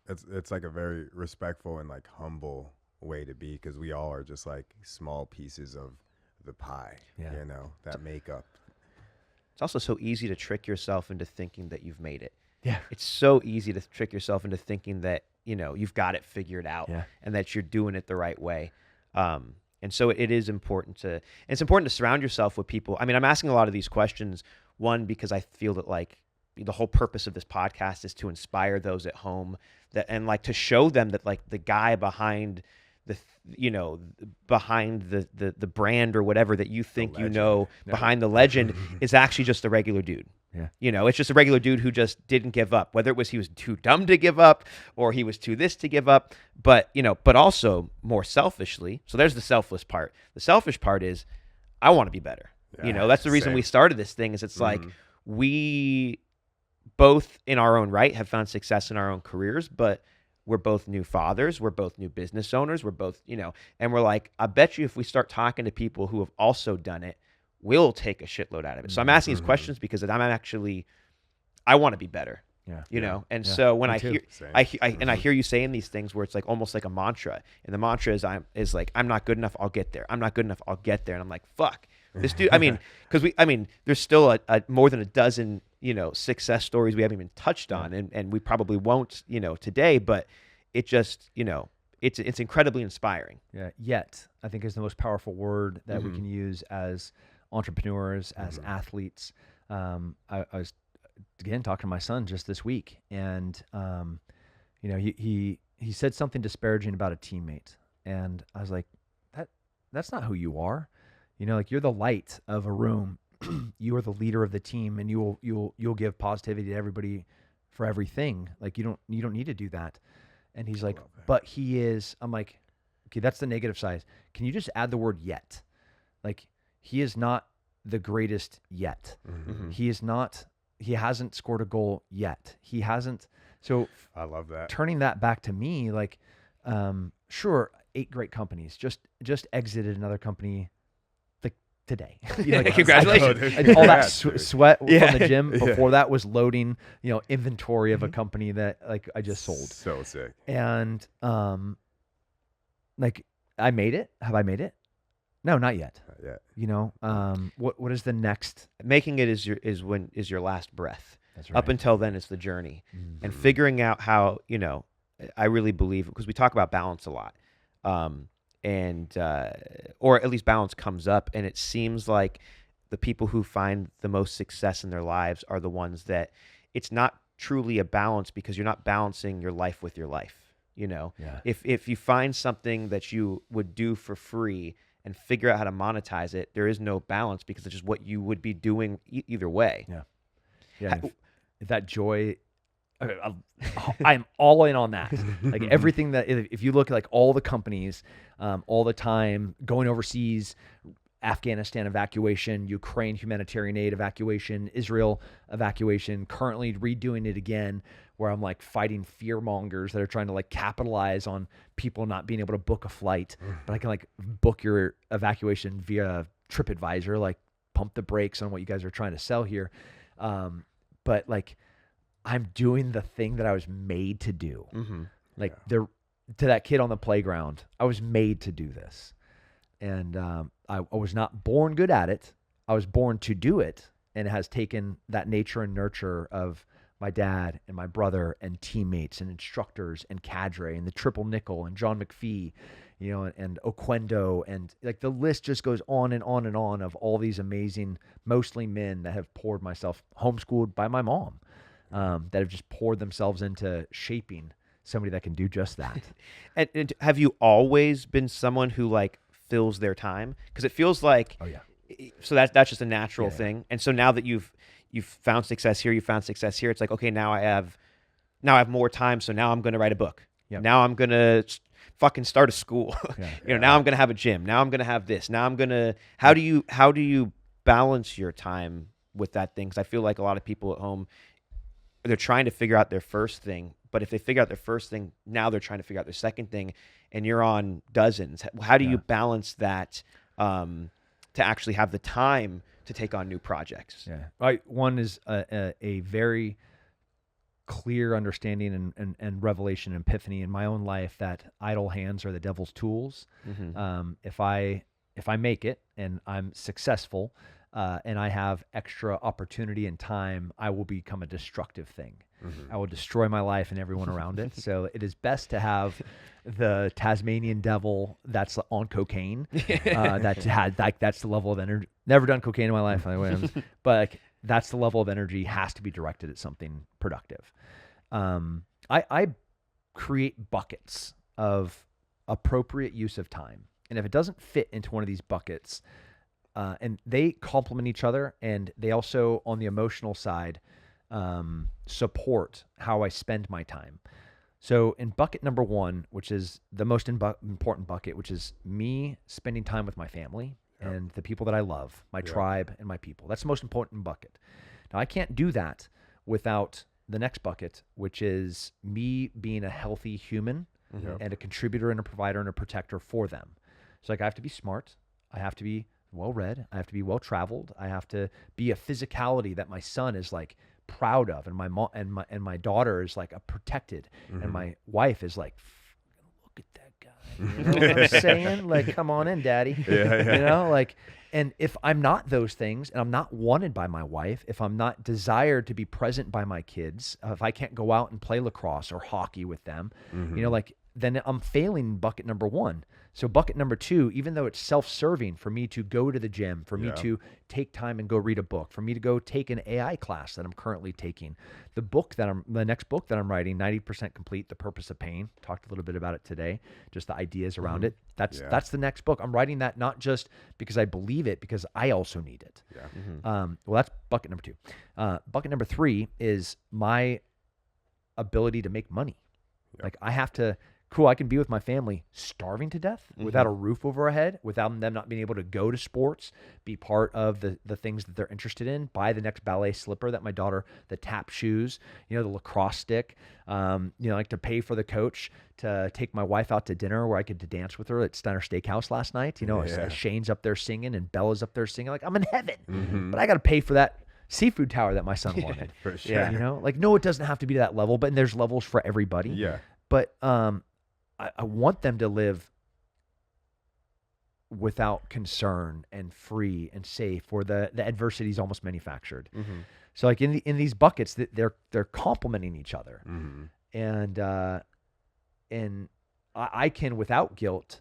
it's like a very respectful and like humble way to be, because we all are just like small pieces of the pie. Yeah. You know, that make up. It's also so easy to trick yourself into thinking that you've made it. Yeah. It's so easy to trick yourself into thinking that, you've got it figured out Yeah. and that you're doing it the right way. And so it is important to, and it's important to surround yourself with people. I mean, I'm asking a lot of these questions, one, because I feel that like the whole purpose of this podcast is to inspire those at home and like to show them that like the guy behind behind the brand or whatever that you think behind the legend is actually just a regular dude. Yeah. It's just a regular dude who just didn't give up, whether it was he was too dumb to give up or he was too this to give up, but also more selfishly. So there's the selfless part. The selfish part is I want to be better. Yeah, That's the reason we started this thing, is it's like we both in our own right have found success in our own careers, but we're both new fathers. We're both new business owners. We're both, and we're like, I bet you if we start talking to people who have also done it, we'll take a shitload out of it. So I'm asking these questions because I want to be better. Yeah. And Yeah. so when Me I too. hear, I hear you saying these things where it's like almost like a mantra, and the mantra is like, I'm not good enough, I'll get there. I'm not good enough, I'll get there. And I'm like, fuck this dude. I mean, because there's still a more than a dozen, success stories we haven't even touched on, and we probably won't, today, but it just, it's incredibly inspiring. Yeah. Yet, I think is the most powerful word that we can use as entrepreneurs, as athletes. I was again talking to my son just this week, and he said something disparaging about a teammate, and I was like, that's not who you are. Like you're the light of a room. You are the leader of the team, and you'll give positivity to everybody for everything. Like you don't need to do that. And he's like, but he is. I'm like, okay, that's the negative side. Can you just add the word yet? Like he is not the greatest yet. He is not. He hasn't scored a goal yet. He hasn't. So I love that. Turning that back to me, like, sure, 8 great companies just exited another company like today. Congratulations. All that sweat from Yeah. the gym before that was loading, inventory of a company that like I just sold. So sick. And like I made it. Have I made it? No, not yet. Not yet. What is the next? Making it is your last breath. That's right. Up until then, it's the journey, and figuring out how I really believe, because we talk about balance a lot, or at least balance comes up, and it seems like the people who find the most success in their lives are the ones that it's not truly a balance, because you're not balancing your life with your life. Yeah. If you find something that you would do for free and figure out how to monetize it, there is no balance, because it's just what you would be doing either way. Yeah. If that joy, I'm all in on that. Like everything that, if you look at like all the companies, all the time going overseas, Afghanistan evacuation, Ukraine humanitarian aid evacuation, Israel evacuation, currently redoing it again, where I'm like fighting fear mongers that are trying to like capitalize on people not being able to book a flight, but I can like book your evacuation via TripAdvisor, like pump the brakes on what you guys are trying to sell here. But like I'm doing the thing that I was made to do. Like to that kid on the playground, I was made to do this. And I was not born good at it. I was born to do it, and it has taken that nature and nurture of my dad and my brother and teammates and instructors and cadre and the triple nickel and John McPhee, and Oquendo, and like the list just goes on and on and on of all these amazing, mostly men that have poured myself, homeschooled by my mom, that have just poured themselves into shaping somebody that can do just that. And have you always been someone who like fills their time? Because it feels like, Oh yeah. So that's just a natural thing. And so now that you've you've found success here, you found success here. It's like, okay, now I have more time, so now I'm going to write a book. Yep. Now I'm going to fucking start a school. Yeah. Now I'm going to have a gym. Now I'm going to have this. Now I'm going to how do you balance your time with that thing? Cuz I feel like a lot of people at home, they're trying to figure out their first thing, but if they figure out their first thing, now they're trying to figure out their second thing, and you're on dozens. How do you balance that to actually have the time to take on new projects? Yeah. One is a very clear understanding and revelation and epiphany in my own life that idle hands are the devil's tools. If I make it and I'm successful and I have extra opportunity and time, I will become a destructive thing. I will destroy my life and everyone around it. So it is best to have the Tasmanian devil that's on cocaine. That's the level of energy. Never done cocaine in my life, by the way, but like, that's the level of energy has to be directed at something productive. I create buckets of appropriate use of time, and if it doesn't fit into one of these buckets, and they complement each other, and they also on the emotional side support how I spend my time. So in bucket number 1, which is the most important bucket, which is me spending time with my family and the people that I love, my tribe and my people. That's the most important bucket. Now I can't do that without the next bucket, which is me being a healthy human and a contributor and a provider and a protector for them. So like I have to be smart. I have to be well-read. I have to be well-traveled. I have to be a physicality that my son is like proud of, and my mom and my daughter is like a protected, and my wife is like, look at that guy. You know what I'm saying? Like, come on in, daddy. You know, like, and if I'm not those things, and I'm not wanted by my wife, if I'm not desired to be present by my kids, if I can't go out and play lacrosse or hockey with them, you know, like, then I'm failing bucket number 1. So bucket number 2, even though it's self-serving for me to go to the gym, for me to take time and go read a book, for me to go take an AI class that I'm currently taking, the next book that I'm writing, 90% complete, The Purpose of Pain, talked a little bit about it today, just the ideas around it. That's the next book. I'm writing that not just because I believe it, because I also need it. Well, that's bucket number 2. Bucket number 3 is my ability to make money. Like I have to. Cool, I can be with my family starving to death without a roof over our head, without them not being able to go to sports, be part of the things that they're interested in, buy the next ballet slipper that my daughter, the tap shoes, you know, the lacrosse stick, you know, like to pay for the coach to take my wife out to dinner where I get to dance with her at Steiner Steakhouse last night. You know, Shane's up there singing and Bella's up there singing. Like, I'm in heaven, but I got to pay for that seafood tower that my son wanted. For sure. You know, like, no, it doesn't have to be to that level, but there's levels for everybody. Yeah. But I want them to live without concern and free and safe, where the adversity is almost manufactured. So like in these buckets, they're complementing each other, and I can without guilt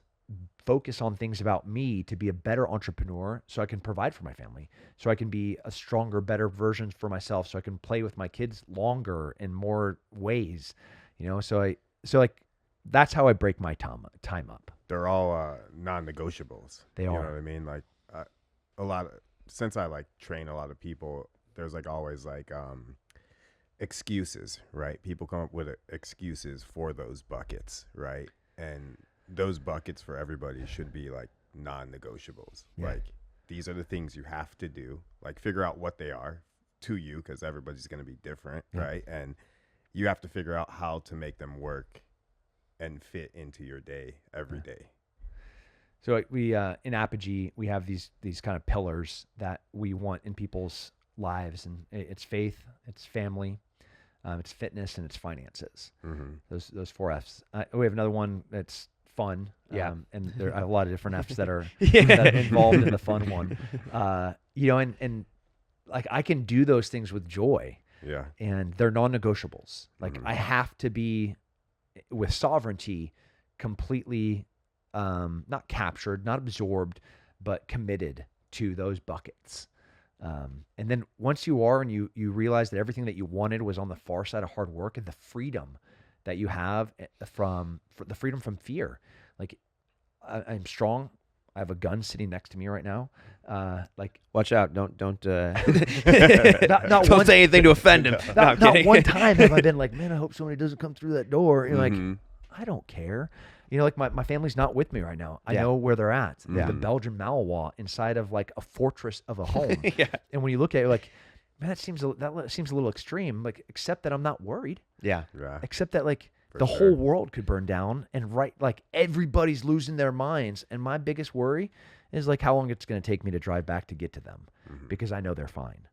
focus on things about me to be a better entrepreneur, so I can provide for my family, so I can be a stronger, better version for myself, so I can play with my kids longer in more ways, you know. So like. That's how I break my time up. They're all non-negotiables. They are. are. You know what I mean? Like since I like train a lot of people, there's like always like excuses, right? People come up with excuses for those buckets, right? And those buckets for everybody should be like non-negotiables. Yeah. Like, these are the things you have to do. Like, figure out what they are to you, because everybody's going to be different, right? And you have to figure out how to make them work and fit into your day every day. So we in Apogee, we have these kind of pillars that we want in people's lives, and it's faith, it's family, it's fitness, and it's finances. Those 4 F's. We have another one that's fun. And there are a lot of different F's that are that are involved in the fun one. You know, and like I can do those things with joy. Yeah. And they're non-negotiables. Like I have to be with sovereignty, completely not captured, not absorbed, but committed to those buckets. And then once you are, and you realize that everything that you wanted was on the far side of hard work, and the freedom that you have from the freedom from fear. Like I'm strong, I have a gun sitting next to me right now. Like, Watch out! Don't not don't one, say anything to offend him. No, I'm not kidding. one time have I been like, man, I hope somebody doesn't come through that door. You're like, I don't care. You know, like my family's not with me right now. I Yeah. know where they're at. Yeah. The Belgian Malinois inside of like a fortress of a home. Yeah. And when you look at it, you're like, man, that seems a little extreme. Like, except that I'm not worried. Yeah. Yeah. Except that like For the sure. whole world could burn down, and like everybody's losing their minds. And my biggest worry is like how long it's going to take me to drive back to get to them, because I know they're fine.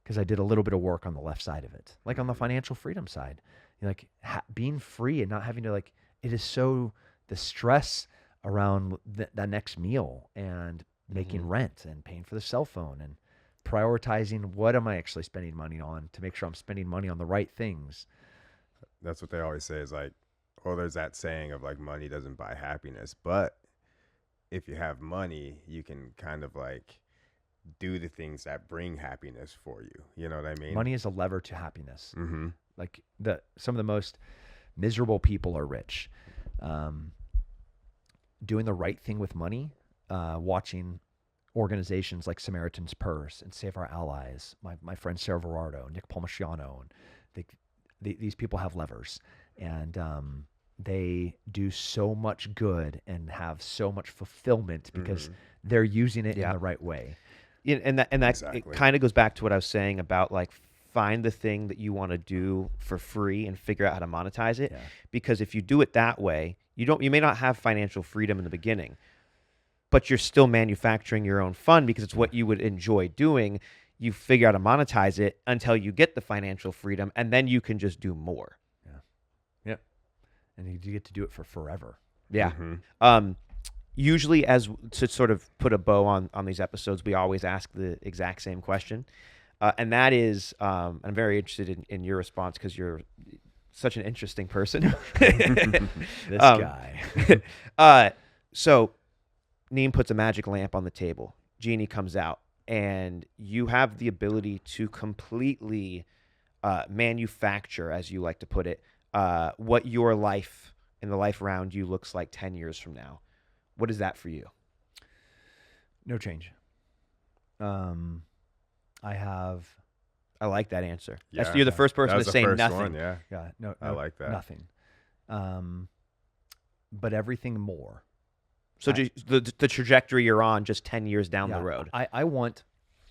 Because I did a little bit of work on the left side of it, like on the financial freedom side, like being free and not having to like. It is so the stress around that next meal and making rent and paying for the cell phone and prioritizing what am I actually spending money on to make sure I'm spending money on the right things. That's what they always say is like, well, there's that saying of like money doesn't buy happiness, but if you have money, you can kind of like do the things that bring happiness for you. You know what I mean? Money is a lever to happiness. Mm-hmm. Like some of the most miserable people are rich. Doing the right thing with money, watching organizations like Samaritan's Purse and Save Our Allies, my friend Sarah Verardo, Nick Palmisciano, and these people have levers, and they do so much good and have so much fulfillment because they're using it in the right way. Yeah, and that Exactly. it kind of goes back to what I was saying about like find the thing that you want to do for free and figure out how to monetize it. Yeah. Because if you do it that way, you may not have financial freedom in the beginning, but you're still manufacturing your own fun because it's what you would enjoy doing. You figure out how to monetize it until you get the financial freedom, and then you can just do more. Yep. And you get to do it for forever. Yeah. Mm-hmm. Usually, as to sort of put a bow on these episodes, we always ask the exact same question. And that is, I'm very interested in your response because you're such an interesting person. This guy. So Neen puts a magic lamp on the table. Genie comes out, and you have the ability to completely manufacture, as you like to put it, what your life and the life around you looks like 10 years from now. What is that for you? No change. I like that answer. Yeah. You're the first person That to was say the first nothing. one, yeah. Yeah, no, I like that. Nothing. But everything more. So just the trajectory you're on just 10 years down the road. I want,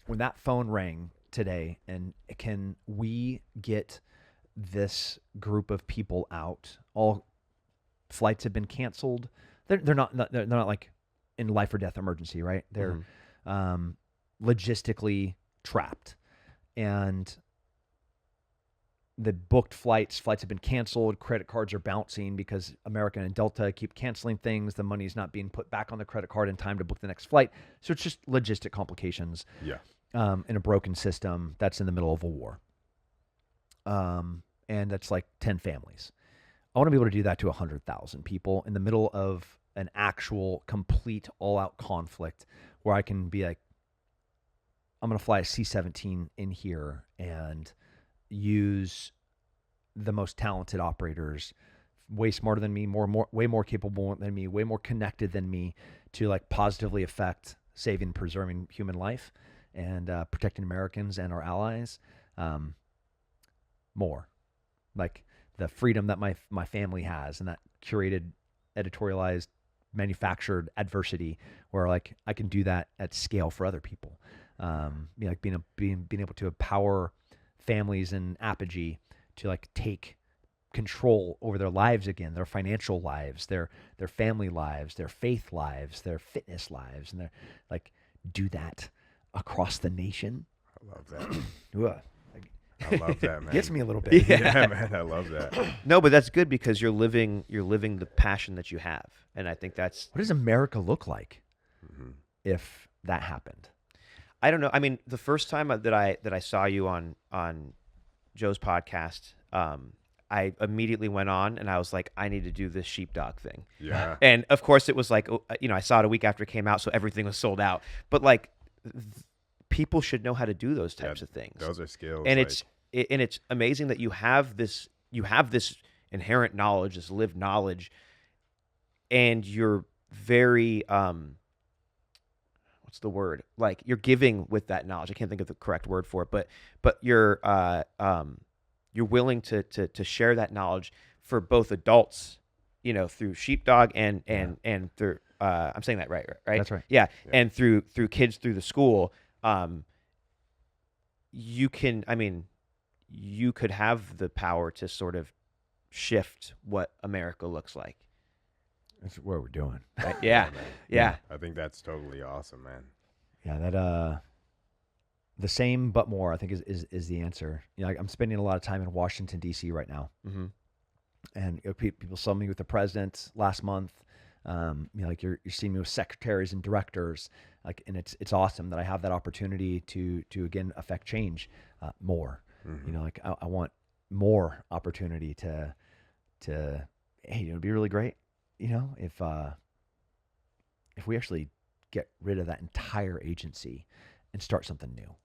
when that phone rang today, and can we get this group of people out? All flights have been canceled. They're not like in life or death emergency, right? They're logistically trapped, and the booked flights have been canceled. Credit cards are bouncing because American and Delta keep canceling things. The money's not being put back on the credit card in time to book the next flight. So it's just logistic complications. Yeah. In a broken system that's in the middle of a war. And that's like 10 families. I want to be able to do that to 100,000 people in the middle of an actual complete all-out conflict where I can be like, I'm going to fly a C-17 in here and use the most talented operators, way smarter than me, way more capable than me, way more connected than me, to like positively affect saving, preserving human life and protecting Americans and our allies. More like the freedom that my family has, and that curated, editorialized, manufactured adversity where like I can do that at scale for other people. Like being able to empower families in Apogee to like take control over their lives again, their financial lives, their family lives, their faith lives, their fitness lives, and they're like do that across the nation. I love that. Ugh. I love that, man. Gets me a little bit. Yeah, man. I love that. No, but that's good because you're living the passion that you have, and I think that's. What does America look like if that happened? I don't know. I mean, the first time that I saw you on Joe's podcast, I immediately went on and I was like, I need to do this sheepdog thing. Yeah. And of course, it was like, I saw it a week after it came out, so everything was sold out. But like, people should know how to do those types of things. Those are skills. And like, it's amazing that you have this inherent knowledge, this lived knowledge, and you're very what's the word? Like you're giving with that knowledge. I can't think of the correct word for it, but you're willing to share that knowledge for both adults, through sheepdog and through I'm saying that right? That's right. Yeah, and through kids through the school. You could have the power to sort of shift what America looks like. That's what we're doing. Right? Yeah. Yeah. I think that's totally awesome, man. Yeah, that the same but more, I think is the answer. I'm spending a lot of time in Washington D.C. right now, and people saw me with the president last month. Like you're seeing me with secretaries and directors, and it's awesome that I have that opportunity to again affect change more. I want more opportunity to it'd be really great, if we actually get rid of that entire agency and start something new.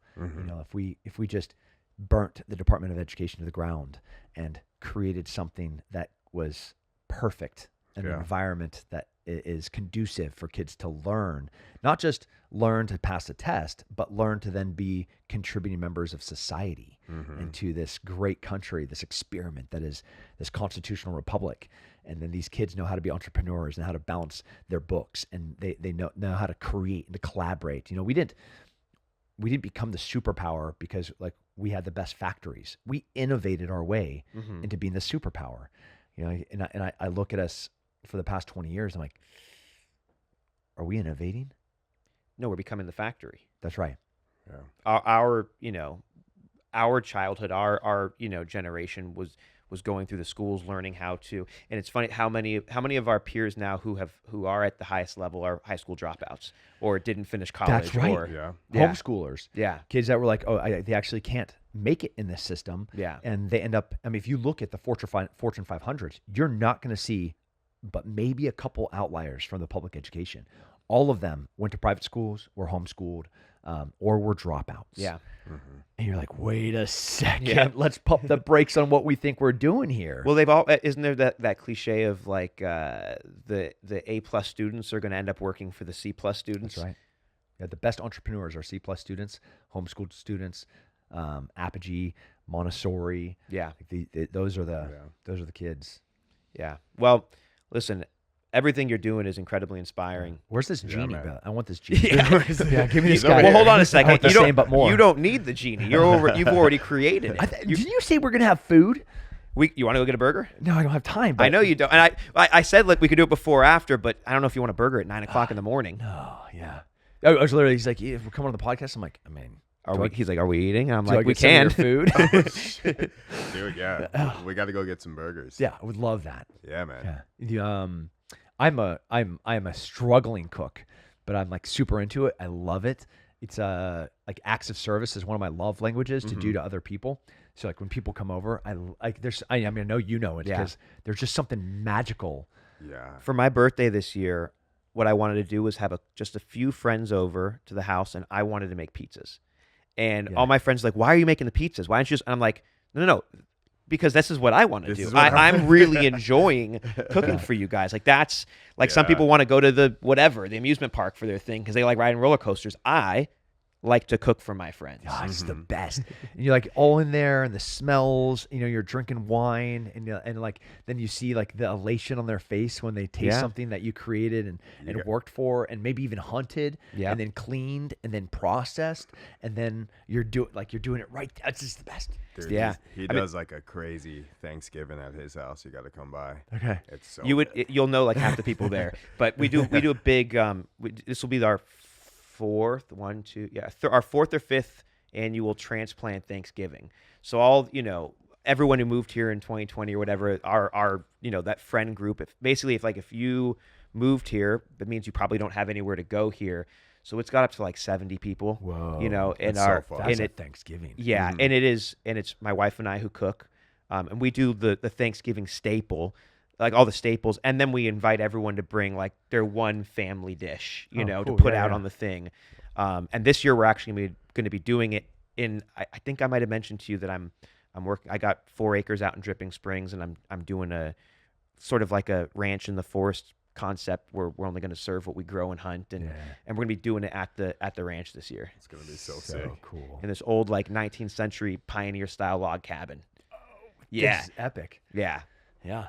If we just burnt the Department of Education to the ground and created something that was perfect, an environment that is conducive for kids to learn, not just learn to pass a test, but learn to then be contributing members of society into this great country, this experiment that is this constitutional republic. And then these kids know how to be entrepreneurs and how to balance their books, and they know how to create and to collaborate. We didn't become the superpower because we had the best factories. We innovated our way into being the superpower. And I look at us for the past 20 years. I'm like, are we innovating? No, we're becoming the factory. That's right. Yeah. Our childhood, our generation was going through the schools learning how to. And it's funny how many of our peers now who are at the highest level are high school dropouts or didn't finish college. That's right. Or Homeschoolers. Yeah. Kids that were like, they actually can't make it in this system. Yeah. And they end up. If you look at the Fortune 500, you're not going to see but maybe a couple outliers from the public education. All of them went to private schools, were homeschooled, or were dropouts. Yeah. And you're like, wait a second, let's pump the brakes on what we think we're doing here. Well, isn't there that cliche of like the A+ students are going to end up working for the C+ students? That's right. Yeah, the best entrepreneurs are C+ students, homeschooled students, Apogee, Montessori. Yeah. Those are the kids. Yeah. Well, listen, everything you're doing is incredibly inspiring. Where's this genie? I want this genie. Yeah, give me this guy. Well, hold on a second. I want the same but more. You don't need the genie. You've already created it. Didn't you say we're gonna have food? You want to go get a burger? No, I don't have time. But I know you don't. And I said we could do it before or after, but I don't know if you want a burger at 9 o'clock in the morning. No, yeah. I was literally. He's like, yeah, if we're coming on the podcast, I'm like, he's like, are we eating? And I'm do like, I we get some of can. your food. Dude, yeah. We got to go get some burgers. Yeah, I would love that. Yeah, man. Yeah. I'm a struggling cook, but I'm like super into it. I love it. It's like acts of service is one of my love languages to do to other people. So like when people come over, I know you know it because there's just something magical. Yeah. For my birthday this year, what I wanted to do was have just a few friends over to the house, and I wanted to make pizzas. And all my friends were like, why are you making the pizzas? Why don't you just? And I'm like, no. Because this is what I want to do. I'm really enjoying cooking for you guys. Like that's like some people want to go to the amusement park for their thing because they like riding roller coasters. I like to cook for my friends. Oh, it's the best. And you're like all in there and the smells, you're drinking wine and like then you see like the elation on their face when they taste something that you created and worked for and maybe even hunted and then cleaned and then processed and then you're doing it right. That's just the best. Dude, he does like a crazy Thanksgiving at his house. You got to come by. Okay. It's so you'll know like half the people there. But we do a big this will be our our fourth or fifth annual transplant Thanksgiving. So all everyone who moved here in 2020 or whatever are that friend group. If you moved here, that means you probably don't have anywhere to go here. So it's got up to like 70 people. Whoa, in that's our so fun. That's at Thanksgiving. Yeah, and it's my wife and I who cook, and we do the Thanksgiving staple. Like all the staples, and then we invite everyone to bring like their one family dish, cool. to put out on the thing. And this year we're actually going to be doing it in. I think I might have mentioned to you that I'm working. I got 4 acres out in Dripping Springs, and I'm doing a sort of like a ranch in the forest concept where we're only going to serve what we grow and hunt, and we're going to be doing it at the ranch this year. It's gonna be so sick. Cool. In this old like 19th century pioneer style log cabin. Yeah, This is epic. yeah. Yeah.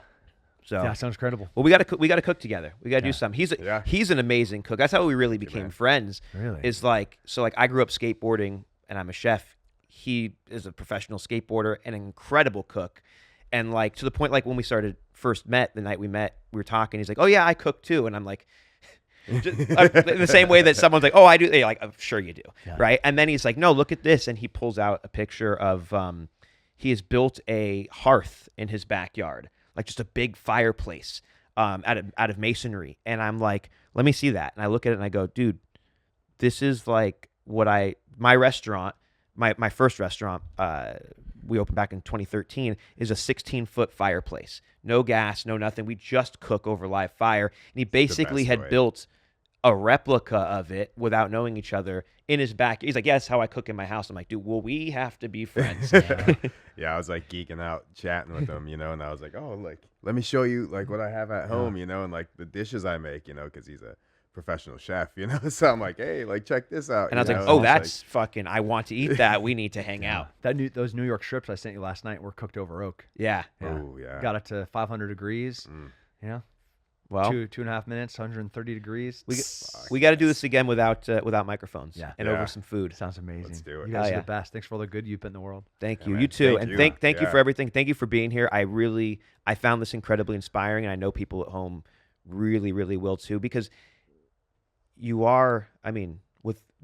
So Yeah, sounds credible. well, we got to cook together. We got to do something. Yeah. He's an amazing cook. That's how we really became friends. Really? Is like I grew up skateboarding and I'm a chef. He is a professional skateboarder, an incredible cook, and like to the point like when we first met, the night we met, we were talking. He's like, "Oh yeah, I cook too," and I'm like. Just, in the same way that someone's like, "Oh, I do," you're like, "I'm sure you do," right? And then he's like, "No, look at this," and he pulls out a picture of he has built a hearth in his backyard, like just a big fireplace out of masonry. And I'm like, "Let me see that." And I look at it and I go, "Dude, this is like my restaurant, my first restaurant." We opened back in 2013, is a 16-foot fireplace. No gas, no nothing. We just cook over live fire. And he basically had built a replica of it without knowing each other in his back. He's like, "Yeah, that's how I cook in my house." I'm like, "Dude, well, we have to be friends." Yeah, I was like geeking out, chatting with him, and I was like, "Oh, like, let me show you like what I have at home, and like the dishes I make, because he's a professional chef, So I'm like, "Hey, like, check this out." And I was like, "Oh, that's fucking, I want to eat that. We need to hang out." Those New York strips I sent you last night were cooked over oak. Yeah. Oh, yeah. Got it to 500 degrees. Well, 2.5 minutes, 130 degrees. we got to do this again without microphones and over Yeah. some food. Sounds amazing. Let's do it. You guys Oh, are yeah. the best. Thanks for all the good you've been in the world. Thank you. man. You too. Thank And you. thank you for Yeah. everything. Thank you for being here. I found this incredibly inspiring, and I know people at home really, really will too, because you are, I mean,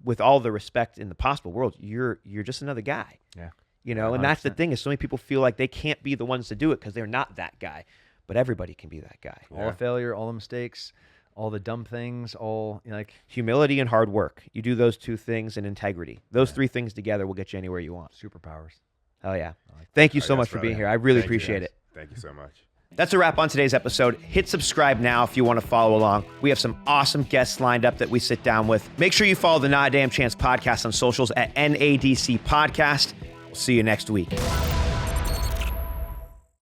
with all the respect in the possible world, you're just another guy. Yeah. And that's the 100%. thing is so many people feel like they can't be the ones to do it because they're not that guy. But everybody can be that guy. All the failure, all the mistakes, all the dumb things, all like Humility and hard work. You do those two things, and integrity. Those three things together will get you anywhere you want. superpowers. Oh yeah. Thank you so yes, much for brother. being here. I really Thank you, appreciate guys. it. Thank you so much. That's a wrap on today's episode. Hit subscribe now if you want to follow along. We have some awesome guests lined up that we sit down with. Make sure you follow the Not a Damn Chance podcast on socials at NADC Podcast. We'll see you next week.